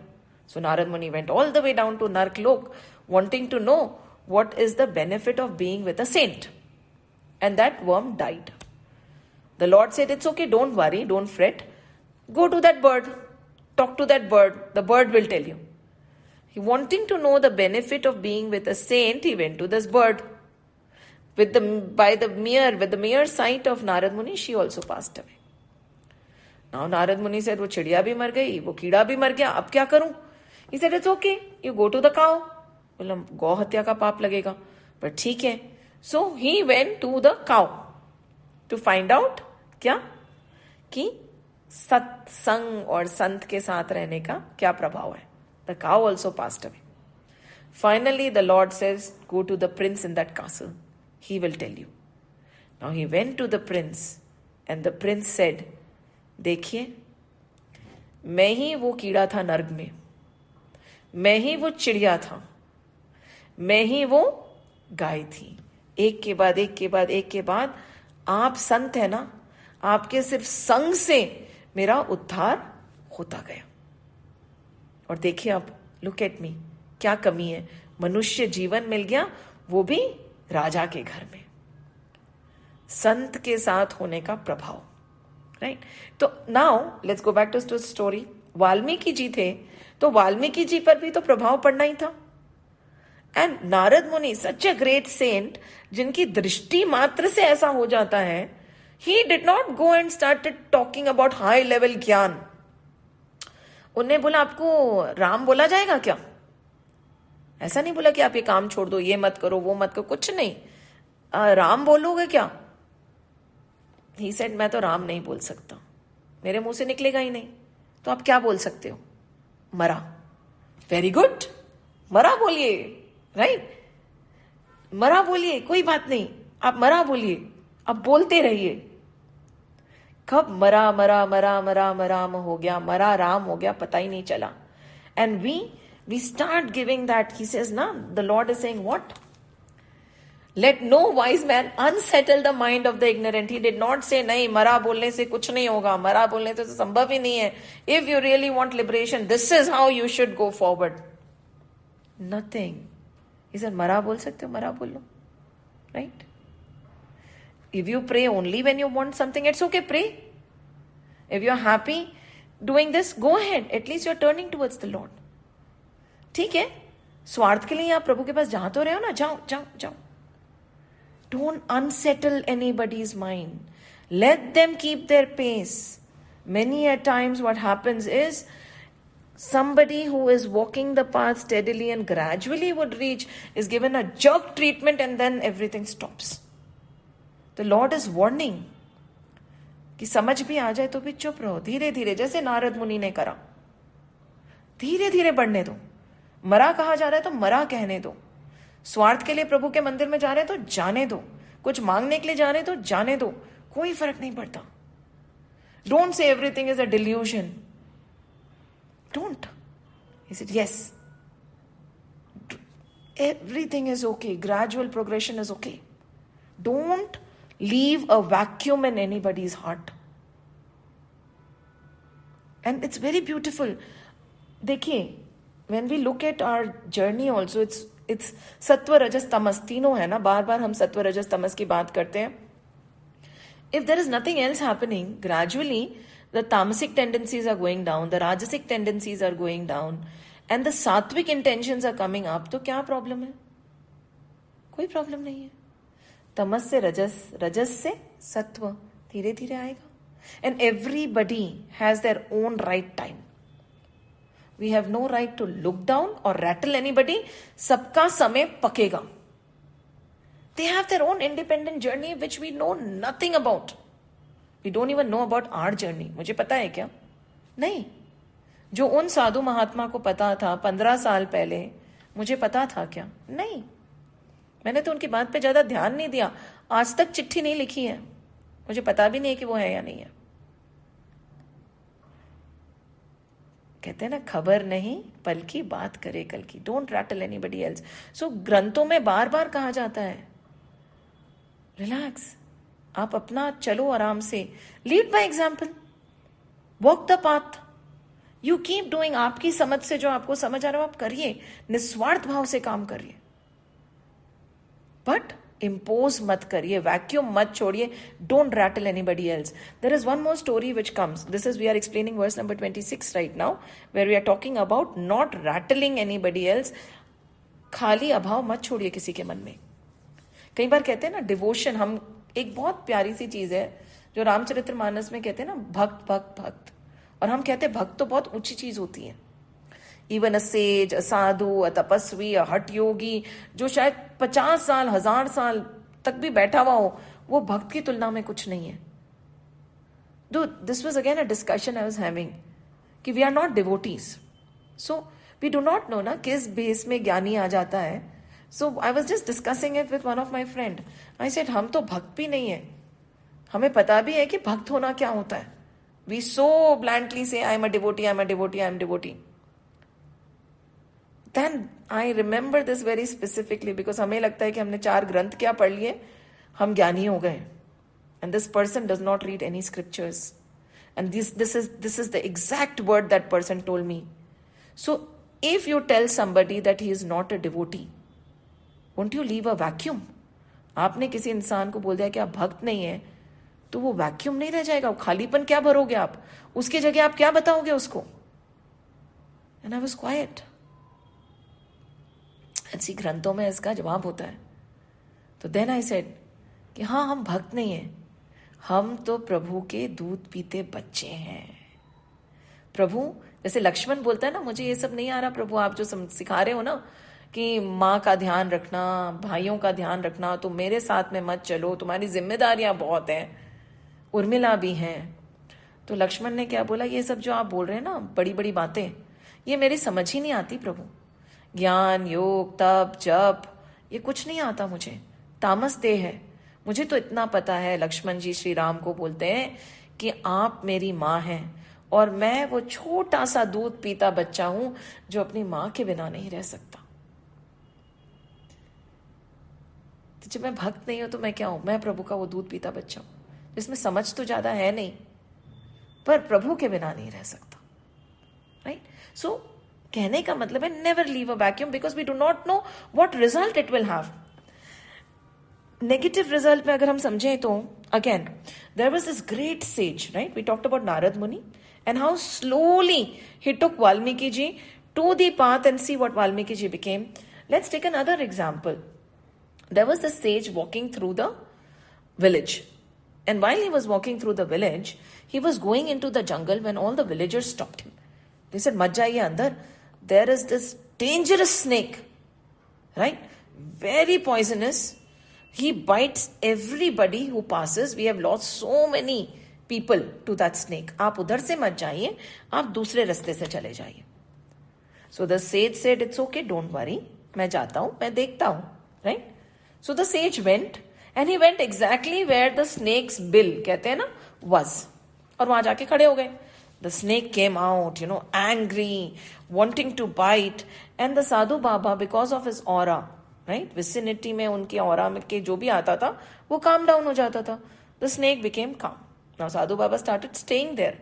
So Narad Muni went all the way down to Nark Lok, wanting to know what is the benefit of being with a saint. And that worm died. The Lord said, it's okay, don't worry, don't fret. Go to that bird, talk to that bird, the bird will tell you. He wanting to know the benefit of being with a saint, he went to this bird. With the mere sight of Narad Muni, she also passed away. Now Narad Muni said, वो चिड़िया भी मर गई, वो कीड़ा भी मर गया, अब क्या करूं? He said, it's okay, you go to the cow. बोला गौ हत्या का पाप लगेगा, पर ठीक है। So he went to the cow to find out क्या कि सत्संग और संत के साथ रहने का क्या प्रभाव है। The cow also passed away. Finally the Lord says, go to the prince in that castle. He will tell you. Now he went to the prince and the prince said, देखिए, मैं ही वो कीड़ा था नर्क में, मैं ही वो चिड़िया था, मैं ही वो गाय थी। एक के बाद एक के बाद एक के बाद आप संत है ना, आपके सिर्फ संग से मेरा उद्धार होता गया। और देखिए अब, लुक एट मी, क्या कमी है, मनुष्य जीवन मिल गया, वो भी राजा के घर में। संत के साथ होने का प्रभाव, राइट? तो now let's go back to story. Valmiki ji थे, तो वाल्मीकि जी पर भी तो प्रभाव पड़ना ही था। एंड नारद मुनि, सच ए ग्रेट सेंट, जिनकी दृष्टि मात्र से ऐसा हो जाता है, ही did not go and started talking about high level ज्ञान। उन्हें बोला आपको राम बोला जाएगा क्या? ऐसा नहीं बोला कि आप ये काम छोड़ दो, ये मत करो, वो मत करो, कुछ नहीं। राम बोलोगे क्या? ही सेड मैं तो राम नहीं बोल सकता, मेरे मुंह से निकलेगा ही नहीं। तो आप क्या बोल सकते हो? मरा। वेरी गुड, मरा बोलिए, राइट? मरा बोलिए, कोई बात नहीं, आप मरा बोलिए, आप बोलते रहिए। कब मरा मरा मरा मरा मराम हो गया, मरा राम हो गया, पता ही नहीं चला। And we start giving that. He says, na, the Lord is saying what? Let no wise man unsettle the mind of the ignorant. He did not say, नहीं, मरा बोलने से कुछ नहीं होगा, मरा बोलने से तो संभव ही नहीं है। If you really want liberation, this is how you should go forward. Nothing. He said, मरा बोल सकते हो, मरा बोल लो, right? If you pray only when you want something, it's okay, pray. If you're happy doing this, go ahead. At least you're turning towards the Lord. ठीक है, स्वार्थ के लिए आप प्रभु के पास जा तो रहे हो ना, जाओ जाओ जाओ। Don't unsettle anybody's mind. Let them keep their pace. Many a times what happens is somebody who is walking the path steadily and gradually would reach is given a jerk treatment and then everything stops. The Lord is warning कि समझ भी आ जाए तो भी चुप रहो, धीरे धीरे, जैसे नारद मुनि ने करा, धीरे धीरे बढ़ने दो। मरा कहा जा रहा है तो मरा कहने दो, स्वार्थ के लिए प्रभु के मंदिर में जा रहे हैं तो जाने दो, कुछ मांगने के लिए जा रहे हैं तो जाने दो, कोई फर्क नहीं पड़ता. Don't say everything is a delusion. Don't. He said, yes, everything is okay. Gradual progression is okay. Don't leave a vacuum in anybody's heart. And it's very beautiful. देखिए, when we look at our journey also, it's सत्व रजस तमस तीनों है ना. बार बार हम सत्व रजस तमस की बात करते हैं. If there is nothing else happening, gradually the tamasic tendencies are going down, the rajasic tendencies are going down, and the sattvic intentions are coming up. तो क्या प्रॉब्लम है? कोई प्रॉब्लम नहीं है. तमस से रजस, रजस से सत्व धीरे धीरे आएगा. And everybody has their own right time. We have no right to look down or rattle anybody. सबका समय पकेगा. They have their own independent journey which we know nothing about. We don't even know about our journey. मुझे पता है क्या? नहीं. जो उन साधु महात्मा को पता था 15 साल पहले, मुझे पता था क्या? नहीं. मैंने तो उनकी बात पे ज्यादा ध्यान नहीं दिया. आज तक चिट्ठी नहीं लिखी है. मुझे पता भी नहीं कि वो है या नहीं है. कहते हैं ना, खबर नहीं पल की बात करे कल की. Don't rattle anybody else. So ग्रंथों में बार बार कहा जाता है, रिलैक्स. आप अपना चलो आराम से. Lead by example. Walk the path. You keep doing. आपकी समझ से जो आपको समझ आ रहा है आप करिए. निस्वार्थ भाव से काम करिए. बट इम्पोज मत करिए. वैक्यूम मत छोड़िए. Don't rattle anybody else. There is one more story which comes. This is we are explaining verse number 26 right now, where we are talking about not rattling anybody else. खाली अभाव मत छोड़िए किसी के मन में. कई बार कहते हैं ना, डिवोशन, हम एक बहुत प्यारी सी चीज है जो रामचरितमानस में कहते हैं ना, भक्त भक्त भक्त. और हम कहते हैं भक्त तो बहुत ऊंची चीज होती है. इवन अ सेज, अ साधु, अ तपस्वी, अ हठ योगी, जो शायद 50 साल 1000 साल तक भी बैठा हुआ हो, वो भक्त की तुलना में कुछ नहीं है. Though this was again a discussion I was having कि we are not devotees. So we do not know ना किस बेस में ज्ञानी आ जाता है. So I was just discussing it with one of my friend. I said, हम तो भक्त भी नहीं है. हमें पता भी है कि भक्त होना क्या होता है. वी सो ब्लैंडली से I am a devotee, I am a devotee, I am devotee. Then I remember this very specifically because हमें लगता है कि हमने 4 ग्रंथ क्या पढ़ लिए, हम ज्ञानी हो गए. And this person does not read any scriptures. And this is the exact word that person told me. So if you tell somebody that he is not a devotee, won't you leave a vacuum? आपने किसी इंसान को बोल दिया कि आप भक्त नहीं है, तो वो वैक्यूम नहीं रह जाएगा. वो खालीपन क्या भरोगे आप? उसकी जगह आप क्या बताओगे उसको? And I was quiet. ऐसी ग्रंथों में इसका जवाब होता है. तो देन आई सेड कि हाँ, हम भक्त नहीं हैं, हम तो प्रभु के दूध पीते बच्चे हैं. प्रभु, जैसे लक्ष्मण बोलता है ना, मुझे ये सब नहीं आ रहा प्रभु, आप जो सिखा रहे हो ना कि माँ का ध्यान रखना, भाइयों का ध्यान रखना, तो मेरे साथ में मत चलो, तुम्हारी जिम्मेदारियां बहुत हैं, उर्मिला भी हैं. तो लक्ष्मण ने क्या बोला, ये सब जो आप बोल रहे हैं ना, बड़ी बड़ी बातें, ये मेरी समझ ही नहीं आती प्रभु. ज्ञान, योग, तप, जप, ये कुछ नहीं आता मुझे. तामस देह है. मुझे तो इतना पता है, लक्ष्मण जी श्री राम को बोलते हैं कि आप मेरी माँ हैं और मैं वो छोटा सा दूध पीता बच्चा हूं जो अपनी माँ के बिना नहीं रह सकता. तो जब मैं भक्त नहीं हूं तो मैं क्या हूं? मैं प्रभु का वो दूध पीता बच्चा हूं जिसमें समझ तो ज्यादा है नहीं, पर प्रभु के बिना नहीं रह सकता. राइट? सो कहने का मतलब है, never leave a vacuum because we do not know what result it will have. Negative result में अगर हम समझें तो again there was this great sage, right? We talked about Narad Muni and how slowly he took Valmiki ji to the path and see what Valmiki ji became. Let's take another example. There was this sage walking through the village, and while he was walking through the village, he was going into the jungle when all the villagers stopped him. They said, mat jaiye andar, there is this dangerous snake, right? Very poisonous. He bites everybody who passes. We have lost so many people to that snake. आप उधर से मत जाइए, आप दूसरे रास्ते से चले जाइए. So the sage said, it's okay, don't worry, मैं जाता हूं, मैं देखता हूं, right? So the sage went and he went exactly where the snake's bill, कहते हैं ना, was. और वहां जाके खड़े हो गए. The snake came out, angry, wanting to bite. And the Sadhu Baba, because of his aura, right, vicinity में उनके aura में के जो भी आता था, वो calm down हो जाता था. The snake became calm. Now Sadhu Baba started staying there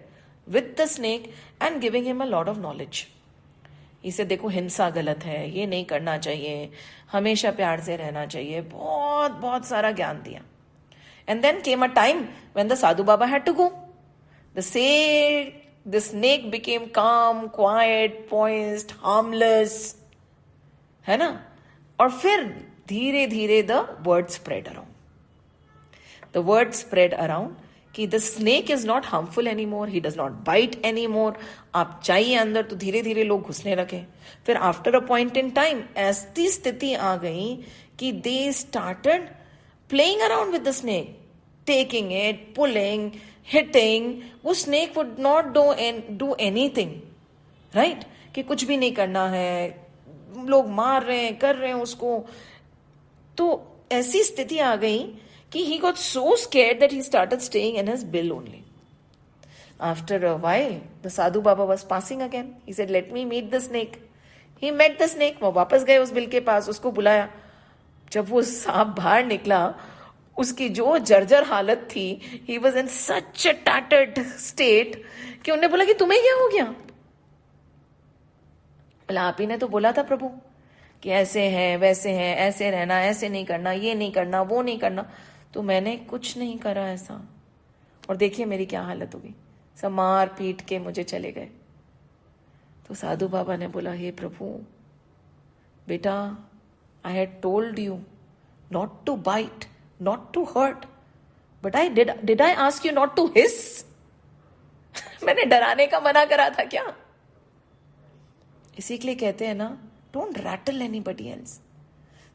with the snake and giving him a lot of knowledge. इसे देखो, हिंसा गलत है, ये नहीं करना चाहिए, हमेशा प्यार से रहना चाहिए, बहुत बहुत सारा ज्ञान दिया. And then came a time when the Sadhu Baba had to go. The snake became calm, quiet, poised, harmless, है ना? और फिर धीरे धीरे the word spread around. The word spread around कि the snake is not harmful anymore, he does not bite anymore. आप जाइए अंदर तो धीरे धीरे लोग घुसने लगे. फिर after a point in time ऐसी स्थिति आ गई कि they started playing around with the snake, taking it, pulling, hitting. वो snake would not do anything, right? कि कुछ भी नहीं करना है, लोग मार रहे हैं, कर रहे हैं उसको. तो ऐसी स्थिति आ गई कि he got so scared that he started staying in his bill only. After a while, the Sadhu Baba was passing again. He said, let me meet the snake. He met the snake. वो वापस गए उस bill के पास, उसको बुलाया. जब वो सांप बाहर निकला, उसकी जो जर्जर हालत थी, he was in such a tattered state कि उन्होंने बोला कि तुम्हें क्या हो गया? बोला, आप ही ने तो बोला था प्रभु कि ऐसे हैं, वैसे हैं, ऐसे रहना, ऐसे नहीं करना, ये नहीं करना, वो नहीं करना. तो मैंने कुछ नहीं करा ऐसा, और देखिए मेरी क्या हालत होगी. सब मार पीट के मुझे चले गए. तो साधु बाबा ने बोला, हे प्रभु, बेटा, I had told you not to bite, not to hurt, but did I ask you not to hiss? मैंने डराने का मना करा था क्या? इसी के लिए कहते हैं ना, don't rattle anybody else.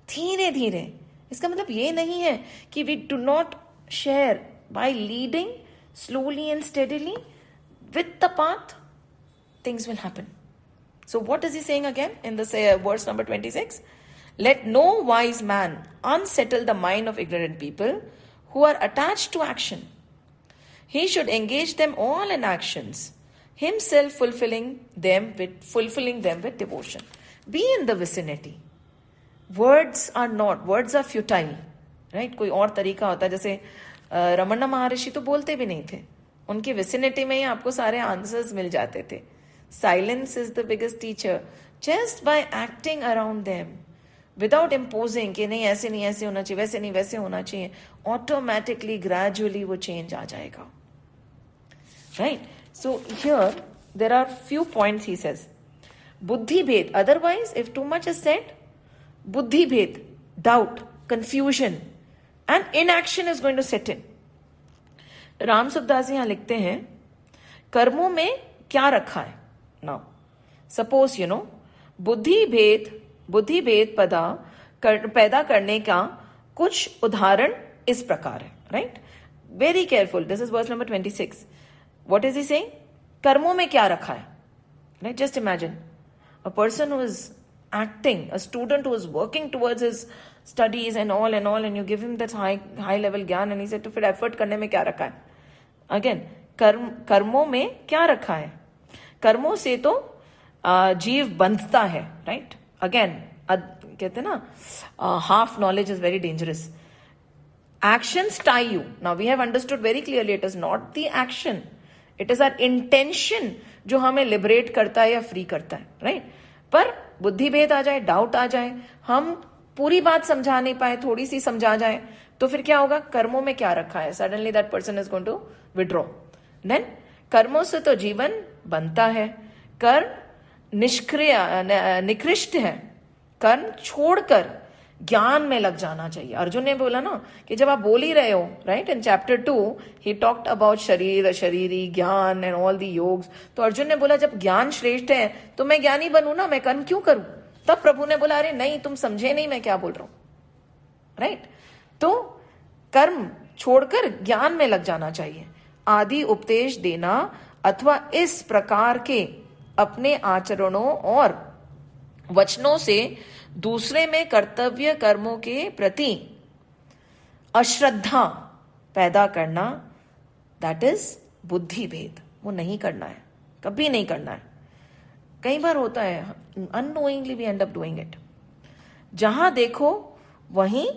धीरे धीरे. इसका मतलब ये नहीं है कि we do not share. By leading slowly and steadily with the path, things will happen. So what is he saying again in this verse number 26? Let no wise man unsettle the mind of ignorant people who are attached to action. He should engage them all in actions, himself fulfilling them with devotion. Be in the vicinity. Words are futile, right? कोई और तरीका होता है, जैसे रमन्ना महर्षि तो बोलते भी नहीं थे, उनकी विसिनिटी में ही आपको सारे आंसर्स मिल जाते थे. Silence is the biggest teacher. Just by acting around them without imposing कि नहीं ऐसे नहीं ऐसे होना चाहिए, वैसे नहीं वैसे होना चाहिए, ऑटोमेटिकली ग्रेजुअली वो चेंज आ जाएगा, right? So here there are few points. He says buddhi bhed. Otherwise if too much is said, buddhi bhed, doubt, confusion and inaction is going to set in. Ram Sukhdas यहां लिखते हैं, कर्मों में क्या रखा है. नाउ सपोज बुद्धि भेद पैदा करने का कुछ उदाहरण इस प्रकार है, right? Very careful. This is verse number 26. What is he saying? कर्मों में क्या रखा है, right? Just imagine a person who is acting, a student who is working towards his studies and all, and you give him that high level ज्ञान, and he said, तो फिर effort करने में क्या रखा है? Again, कर्मों में क्या रखा है? कर्मों से तो जीव बंधता है, right? Again, कहते हैं ना, half knowledge is very dangerous. Actions tie you. Now we have understood very clearly, it is not the action, it is our intention जो हमें liberate करता है या free करता है, right? पर बुद्धि भेद आ जाए, डाउट आ जाए, हम पूरी बात समझा नहीं पाए, थोड़ी सी समझा जाए, तो फिर क्या होगा? कर्मों में क्या रखा है? Suddenly that person is going to withdraw. Then कर्मों से तो जीवन बनता है. कर्म निकृष्ट है. कर्म छोड़कर ज्ञान में लग जाना चाहिए. अर्जुन ने बोला ना कि जब आप बोल ही रहे हो, right, in chapter 2 he talked about शरीरी ज्ञान एंड ऑल दी योग्स. तो अर्जुन ने बोला जब ज्ञान श्रेष्ठ है तो मैं ज्ञानी बनूं ना, मैं कर्म क्यों करूं? तब प्रभु ने बोला, अरे नहीं, तुम समझे नहीं मैं क्या बोल रहा हूं, राइट? तो कर्म छोड़कर ज्ञान में लग जाना चाहिए. आदि उपदेश देना अथवा इस प्रकार के अपने आचरणों और वचनों से दूसरे में कर्तव्य कर्मों के प्रति अश्रद्धा पैदा करना, दैट इज बुद्धि भेद। वो नहीं करना है, कभी नहीं करना है। कई बार होता है, unknowingly we end up doing it. जहां देखो वहीं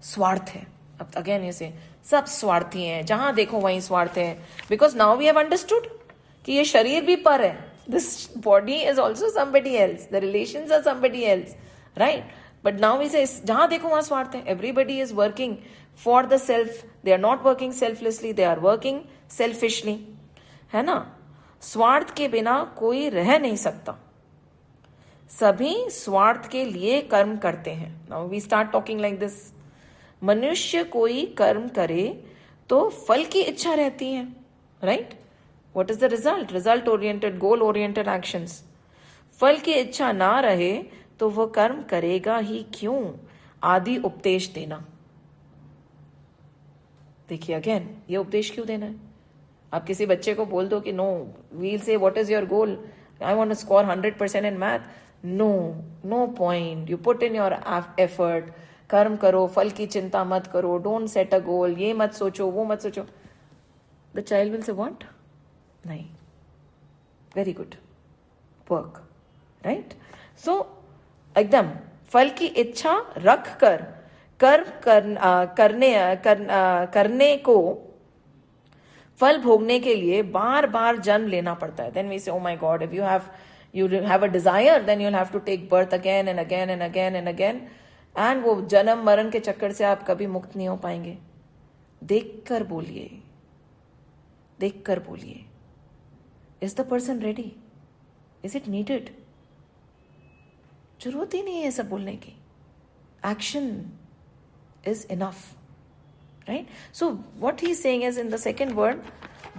स्वार्थ है। अब अगेन ये से सब स्वार्थी हैं, जहां देखो वहीं स्वार्थ है, because now we have understood कि ये शरीर भी पर है, this body is also somebody else, the relations are somebody else, right? But now we say जहां देखो वहां स्वार्थ है। Everybody is working for the self, they are not working selflessly, they are working selfishly, है ना? स्वार्थ के बिना कोई रह नहीं सकता, सभी स्वार्थ के लिए कर्म करते हैं। Now we start talking like this. मनुष्य कोई कर्म करे तो फल की इच्छा रहती है, right? What is the result? Result oriented, goal oriented actions. फल की इच्छा ना रहे तो वह कर्म करेगा ही क्यों? आदि उपदेश देना। देखिए अगेन, ये उपदेश क्यों देना है? आप किसी बच्चे को बोल दो कि no, we'll say what is your goal, I want to score 100% in math. No point, you put in your effort, कर्म करो, फल की चिंता मत करो, डोंट सेट अ गोल, ये मत सोचो, वो मत सोचो। The child will say what? नहीं, वेरी गुड, वर्क, राइट? सो एकदम फल की इच्छा रख कर कर्म करने को फल भोगने के लिए बार बार जन्म लेना पड़ता है। देन वी से, oh my God, if you have a desire, then you'll have to take birth again and again and again and again, and वो जन्म मरण के चक्कर से आप कभी मुक्त नहीं हो पाएंगे। देखकर बोलिए, देखकर बोलिए। Is the person ready? Is it needed? जरूरत ही नहीं है सब बोलने की, action is enough, right? So what he is saying is in the second word,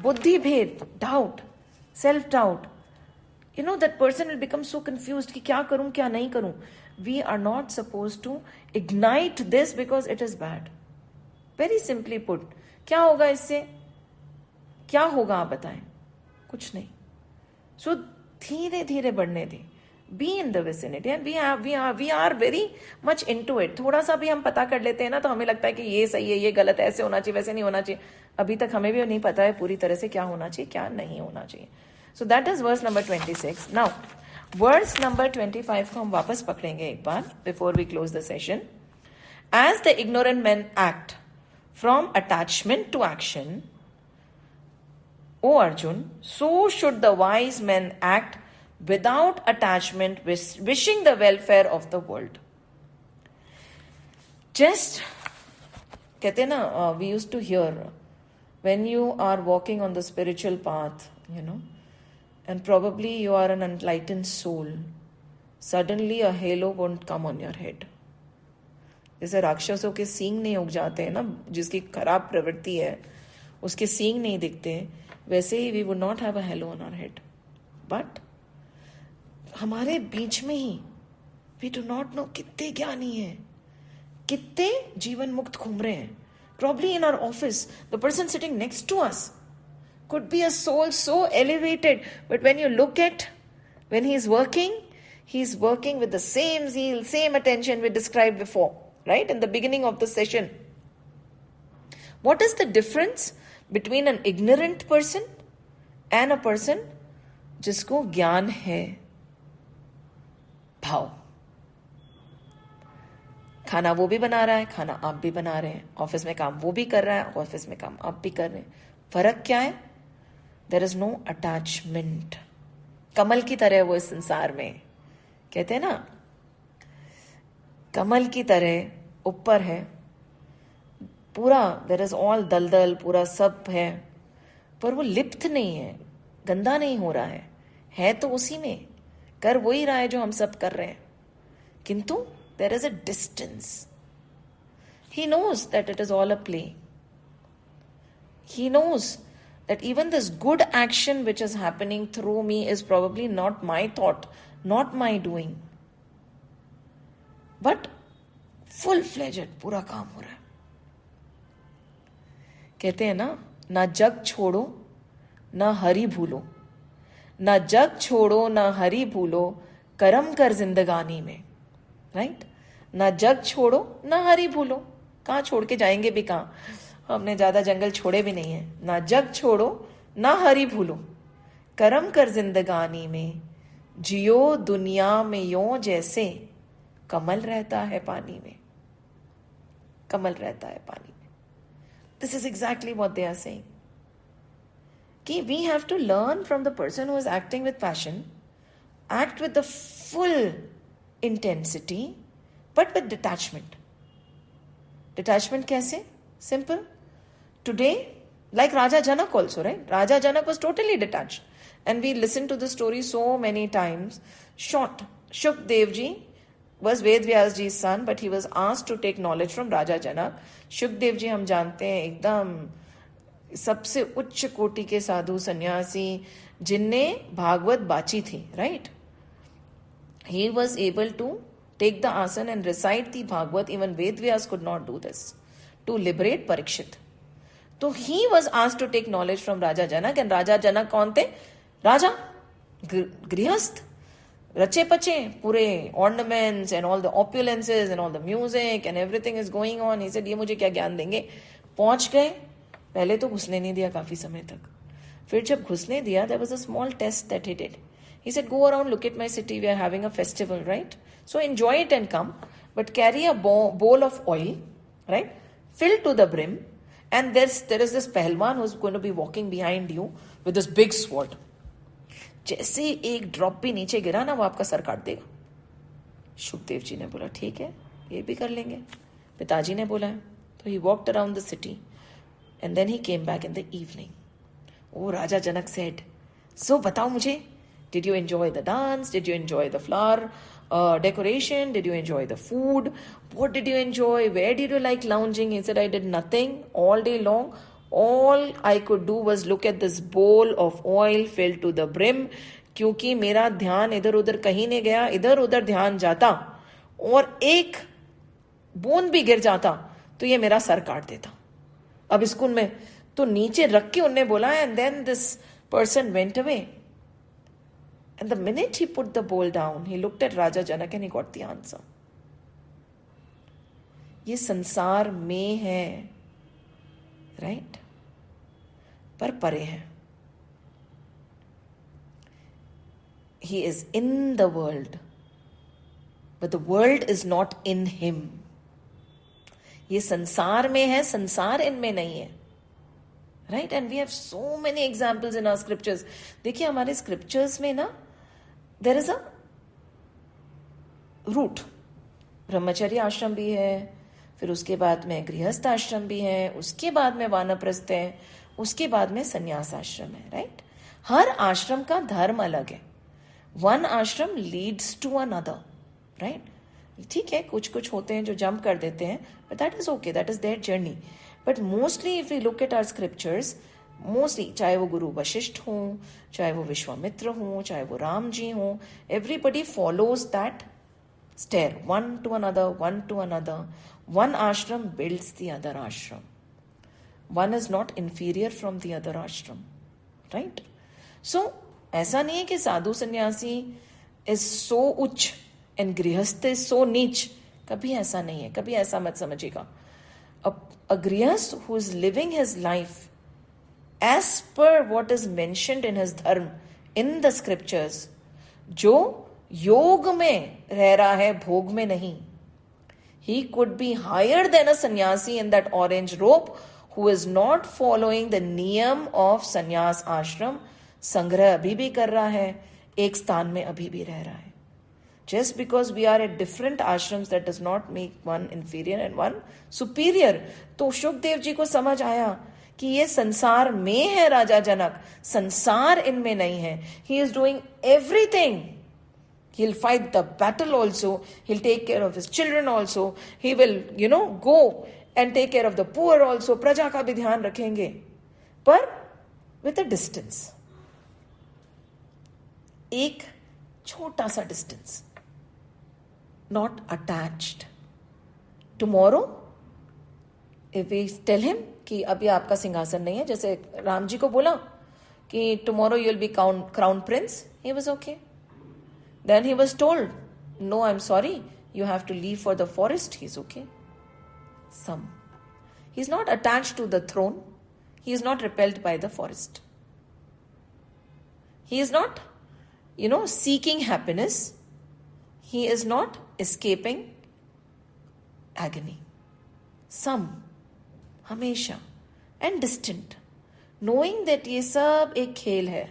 बुद्धि bhed, doubt, self doubt, you know, that person will become so confused कि क्या करूं क्या नहीं करूं। We are not supposed to ignite this because it is bad. Very simply put, क्या होगा इससे? क्या होगा आप बताएं? कुछ नहीं। So धीरे धीरे बढ़ने दें। Be in the vicinity and we are very much into it. थोड़ा सा भी हम पता कर लेते हैं ना, तो हमें लगता है कि ये सही है, ये गलत है, ऐसे होना चाहिए, वैसे नहीं होना चाहिए। अभी तक हमें भी नहीं पता है पूरी तरह से क्या होना चाहिए, क्या नहीं होना चाहिए। So that is verse number 26. Now, verse number 25 को हम वापस पकड़ेंगे एक बार before we close the session. As the ignorant men act from attachment to action, O Arjun, so should the wise men act without attachment, wishing the welfare of the world. Just, कहते ना, we used to hear, when you are walking on the spiritual path, you know, and probably you are an enlightened soul, suddenly a halo won't come on your head. जैसे राक्षसों के सींग नहीं उग जाते हैं ना, जिसकी खराब प्रवृत्ति है उसके सींग नहीं दिखते, वैसे ही we would not have a halo on our head. But हमारे बीच में ही we do not know कितने ज्ञानी हैं, कितने जीवन मुक्त घूम रहे हैं। Probably in our office, the person sitting next to us could be a soul so elevated, but when you look at when he's working with the same zeal, same attention we described before, right, in the beginning of the session. What is the difference between an ignorant person and a person जिसको ज्ञान है? भाव। खाना वो भी बना रहा है, खाना आप भी बना रहे हैं, ऑफिस में काम वो भी कर रहा है, ऑफिस में काम आप भी कर रहे हैं। फर्क क्या है? There is no attachment. कमल की तरह वो इस संसार में, कहते हैं ना, कमल की तरह ऊपर है पूरा, there is all दलदल, पूरा सब है, पर वो लिप्त नहीं है, गंदा नहीं हो रहा है तो उसी में, कर वही रहा है जो हम सब कर रहे हैं, किंतु there is a distance. He knows that it is all a play. He knows that even this good action which is happening through me is probably not my thought, not my doing, but full-fledged पूरा काम हो रहा है। कहते हैं ना जग छोड़ो ना हरि भूलो, ना जग छोड़ो ना हरि भूलो, कर्म कर जिंदगानी में, राइट? ना जग छोड़ो ना हरि भूलो। कहाँ छोड़ के जाएंगे भी कहाँ, हमने ज्यादा जंगल छोड़े भी नहीं है। ना जग छोड़ो ना हरि भूलो, कर्म कर जिंदगानी में, जियो दुनिया में यो जैसे कमल रहता है पानी में, कमल रहता है पानी में। This is exactly what they are saying कि we have to learn from the person who is acting with passion, act with the full intensity but with detachment. Detachment kaise? Simple. Today, like Raja Janak also, right? Raja Janak was totally detached, and we listened to the story so many times. Short. Shukdev ji was Ved Vyas ji's son, but he was asked to take knowledge from Raja Janak. Shukdev ji हम जानते हैं एकदम सबसे उच्च कोटि के साधु सन्यासी जिनने भागवत बाची थी, right? He was able to take the asana and recite the Bhagavad. Even Vedvyas could not do this to liberate Parikshit. So he was asked to take knowledge from Raja Janak, and Raja Janak कौन थे? राजा, गृहस्थ, रचे पचे, पूरे ornaments and all the opulences and all the music and everything is going on. He said, ये मुझे क्या ज्ञान देंगे? पहुंच गए, पहले तो घुसने नहीं दिया काफी समय तक, फिर जब घुसने दिया, there was a small test that he did. He said, go around, look at my city, we are having a festival, right? So enjoy it and come, but carry a bowl of oil, right? Fill to the brim, and there is this पहलवान who's going to be walking behind you with this big sword. जैसे एक drop भी नीचे गिरा ना, वो आपका sir काट देगा। शुकदेव जी ने बोला ठीक है, ये भी कर लेंगे। पिताजी ने बोला, तो he walked around the city, and then he came back in the evening. Oh, Raja Janak said, so बताओ मुझे, did you enjoy the dance? Did you enjoy the flower decoration? Did you enjoy the food? What did you enjoy? Where did you like lounging? He said, I did nothing all day long. All I could do was look at this bowl of oil filled to the brim, क्योंकि मेरा ध्यान इधर उधर कहीं नहीं गया। इधर उधर ध्यान जाता और एक बूंद भी गिर जाता तो ये मेरा सर काट देता। अब इस कुंड में तो नीचे रख के उनने बोला, and then this person went away. And the minute he put the bowl down, he looked at Raja Janak and he got the answer. ये संसार में है, right? पर परे है. He is in the world, but the world is not in him. ये संसार में है, संसार इनमें नहीं है. Right? And we have so many examples in our scriptures. देखिए हमारे scriptures में ना, there is a route. ब्रह्मचर्य आश्रम भी है, फिर उसके बाद में गृहस्थ आश्रम भी है, उसके बाद में वानप्रस्थ है, उसके बाद में संन्यास आश्रम है. राइट? हर आश्रम का धर्म अलग है. वन आश्रम लीड्स टू अनदर. राइट? ठीक है, कुछ कुछ होते हैं जो जंप कर देते हैं, but that is okay, that is their journey. But mostly if we look at our scriptures, mostly चाहे वो गुरु वशिष्ठ हों, चाहे वो विश्वामित्र हों, चाहे वो राम जी हों, everybody follows that stair, one to another, one to another. One ashram builds the other ashram. One is not inferior from the other ashram. Right? So, ऐसा नहीं है कि साधु सन्यासी is so उच्च and गृहस्थ is so नीच. कभी ऐसा नहीं है, कभी ऐसा मत समझिएगा. A grihast who is living his life as per what is mentioned in his dharma, in the scriptures, जो योग में रह रहा है, भोग में नहीं. He could be higher than a sannyasi in that orange robe who is not following the niyam of sannyas ashram. संग्रह अभी भी कर रहा है, एक स्थान में अभी भी रह रहा है. Just because we are at different ashrams, that does not make one inferior and one superior. तो शुकदेव जी को समझ आया कि ये संसार में है राजा जनक, संसार इनमें नहीं है. He is doing everything. He'll fight the battle also. He'll take care of his children also. He will, go and take care of the poor also. प्रजा का भी ध्यान रखेंगे, पर with a distance. एक छोटा सा distance. Not attached. Tomorrow, if we tell him कि अभी आपका सिंहासन नहीं है, जैसे राम जी को बोला कि tomorrow you'll be crown prince, he was okay. Then he was told, no, I'm sorry, you have to leave for the forest. He's okay. Some. He's not attached to the throne. He is not repelled by the forest. He is not, seeking happiness. He is not escaping agony. Some, हमेशा, and distant, knowing that ये सब एक खेल है.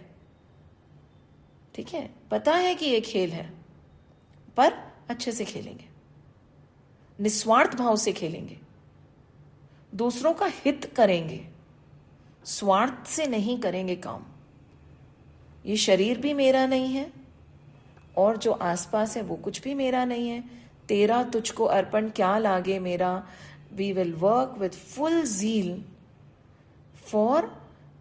ठीक है, पता है कि ये खेल है, पर अच्छे से खेलेंगे, निस्वार्थ भाव से खेलेंगे, दूसरों का हित करेंगे, स्वार्थ से नहीं करेंगे काम. ये शरीर भी मेरा नहीं है और जो आसपास है वो कुछ भी मेरा नहीं है. तेरा तुझको अर्पण क्या लागे मेरा. We will work with full zeal for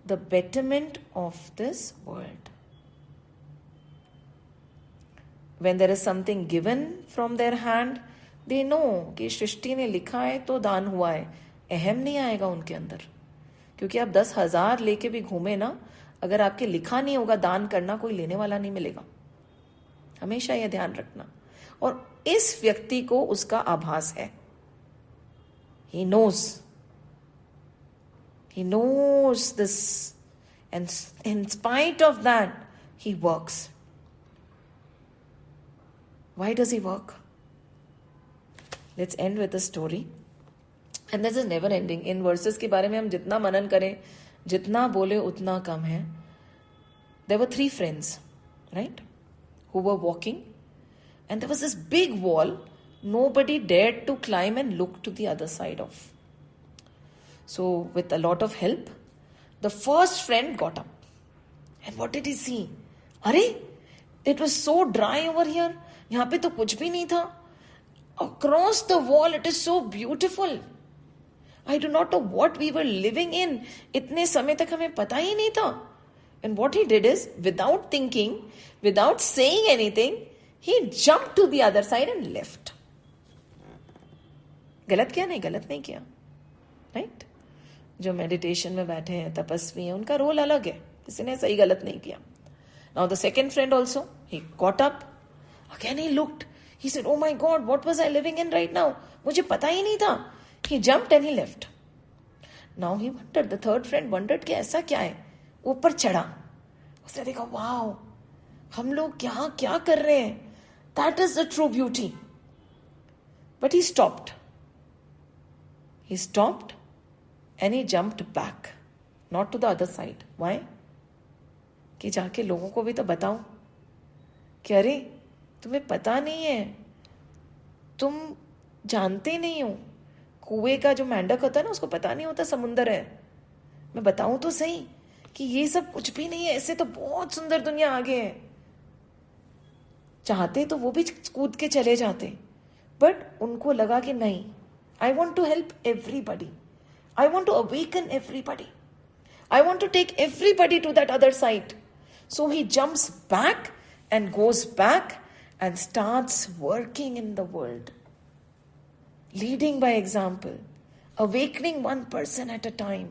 the betterment of this world. When there is something given from their hand, they know कि सृष्टि ने लिखा है तो दान हुआ है. अहम नहीं आएगा उनके अंदर, क्योंकि आप 10,000 लेके भी घूमे ना, अगर आपके लिखा नहीं होगा दान करना, कोई लेने वाला नहीं मिलेगा. हमेशा यह ध्यान रखना. और इस व्यक्ति को उसका आभास है. He knows this, and in spite of that, he works. Why does he work? Let's end with a story. And this is never ending. In verses के बारे में हम जितना मनन करें, जितना बोले उतना कम है. There were 3 friends, right, who were walking, and there was this big wall nobody dared to climb and look to the other side of. So with a lot of help, the first friend got up. And what did he see? अरे, it was so dry over here. यहाँ पे तो कुछ भी नहीं था. Across the wall, it is so beautiful. I do not know what we were living in. इतने समय तक हमें पता ही नहीं था. And what he did is, without thinking, without saying anything, he jumped to the other side and left. गलत किया नहीं, गलत नहीं किया, राइट. जो मेडिटेशन में बैठे हैं, तपस्वी हैं, उनका रोल अलग है. किसी ने सही गलत नहीं किया. Now the second friend also, he got up. Again he looked. He said, oh my God, what was I living in right now? मुझे पता ही नहीं था. He jumped and he left. Now he wondered, the third friend wondered कि ऐसा क्या है. ऊपर चढ़ा. उसने देखा, वाओ, हम लोग यहाँ क्या कर रहे हैं. That is the true beauty. But he stopped. He stopped and he jumped back. Not to the other side. Why? कि जाके लोगों को भी तो बताओ कि अरे तुम्हें पता नहीं है, तुम जानते नहीं हो. कुएं का जो मेंढक होता है ना, उसको पता नहीं होता समुंदर है. मैं बताऊं तो सही कि ये सब कुछ भी नहीं है, ऐसे तो बहुत सुंदर दुनिया आगे है. चाहते तो वो भी कूद के चले जाते, बट उनको लगा कि नहीं, I want to help everybody. I want to awaken everybody. I want to take everybody to that other side. So he jumps back and goes back and starts working in the world. Leading by example. Awakening one person at a time.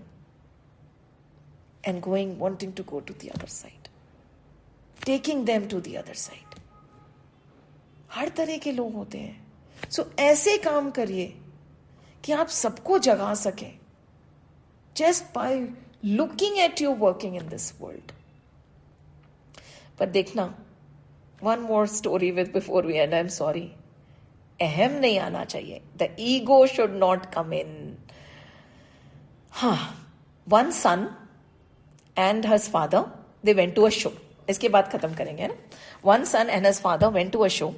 And wanting to go to the other side. Taking them to the other side. हर तरह के लोग होते हैं. So ऐसे काम करिए कि आप सबको जगा सकें. Just by looking at you working in this world. पर देखना, one more story with before we end. I'm sorry. अहम नहीं आना चाहिए. The ego should not come in. One son and his father, they went to a show. इसके बाद खत्म करेंगे ना. One son and his father went to a show.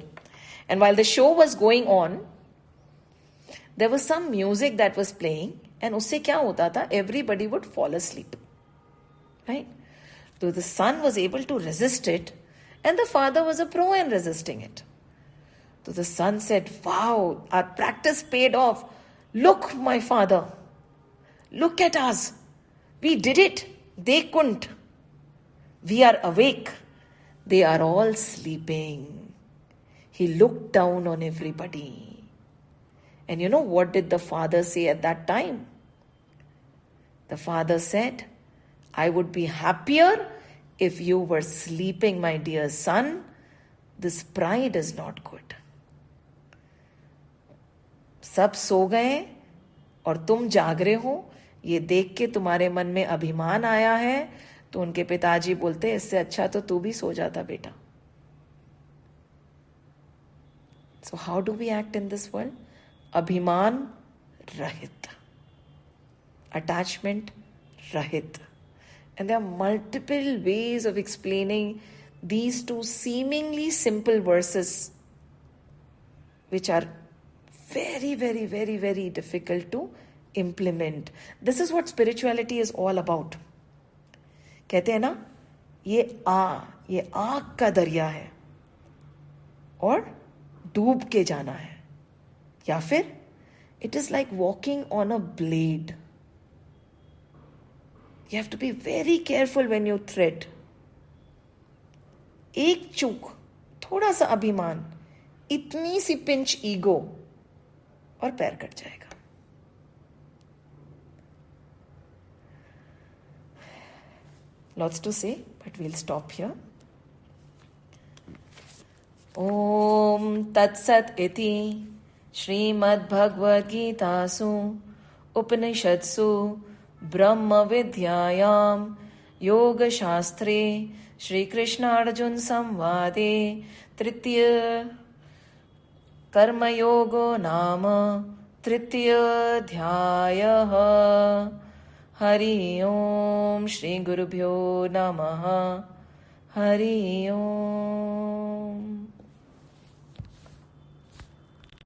And while the show was going on, there was some music that was playing. And उससे क्या होता था? Everybody would fall asleep. Right? So the son was able to resist it. And the father was a pro in resisting it. So the son said, wow, our practice paid off. Look, my father. Look at us. We did it. They couldn't. We are awake. They are all sleeping. He looked down on everybody. And you know what did the father say at that time? The father said, I would be happier if you were sleeping, my dear son, this pride is not good. सब सो गए और तुम जाग रहे हो, ये देख के तुम्हारे मन में अभिमान आया है. तो उनके पिताजी बोलते, इससे अच्छा तो तू भी सो जाता बेटा. So how do we act in this world? अभिमान रहित, attachment rahit. And there are multiple ways of explaining these two seemingly simple verses, which are very, very, very, very difficult to implement. This is what spirituality is all about. कहते हैं ना, ये आग का दरिया है और डूब के जाना है, या फिर it is like walking on a blade. You have to be very careful when you tread. एक चूक, थोड़ा सा अभिमान, इतनी सी पिंच ईगो और पैर कट जाएगा. Lots to say, but we'll stop here. Om Tat Sat Iti श्रीमद्भगवद्गीतासु उपनिषत्सु ब्रह्मविद्यायां योगशास्त्रे श्रीकृष्णार्जुन संवादे तृतीय कर्मयोगो नाम तृतीयोऽध्यायः. हरि ओम श्री गुरुभ्यो नमः. हरि ओम.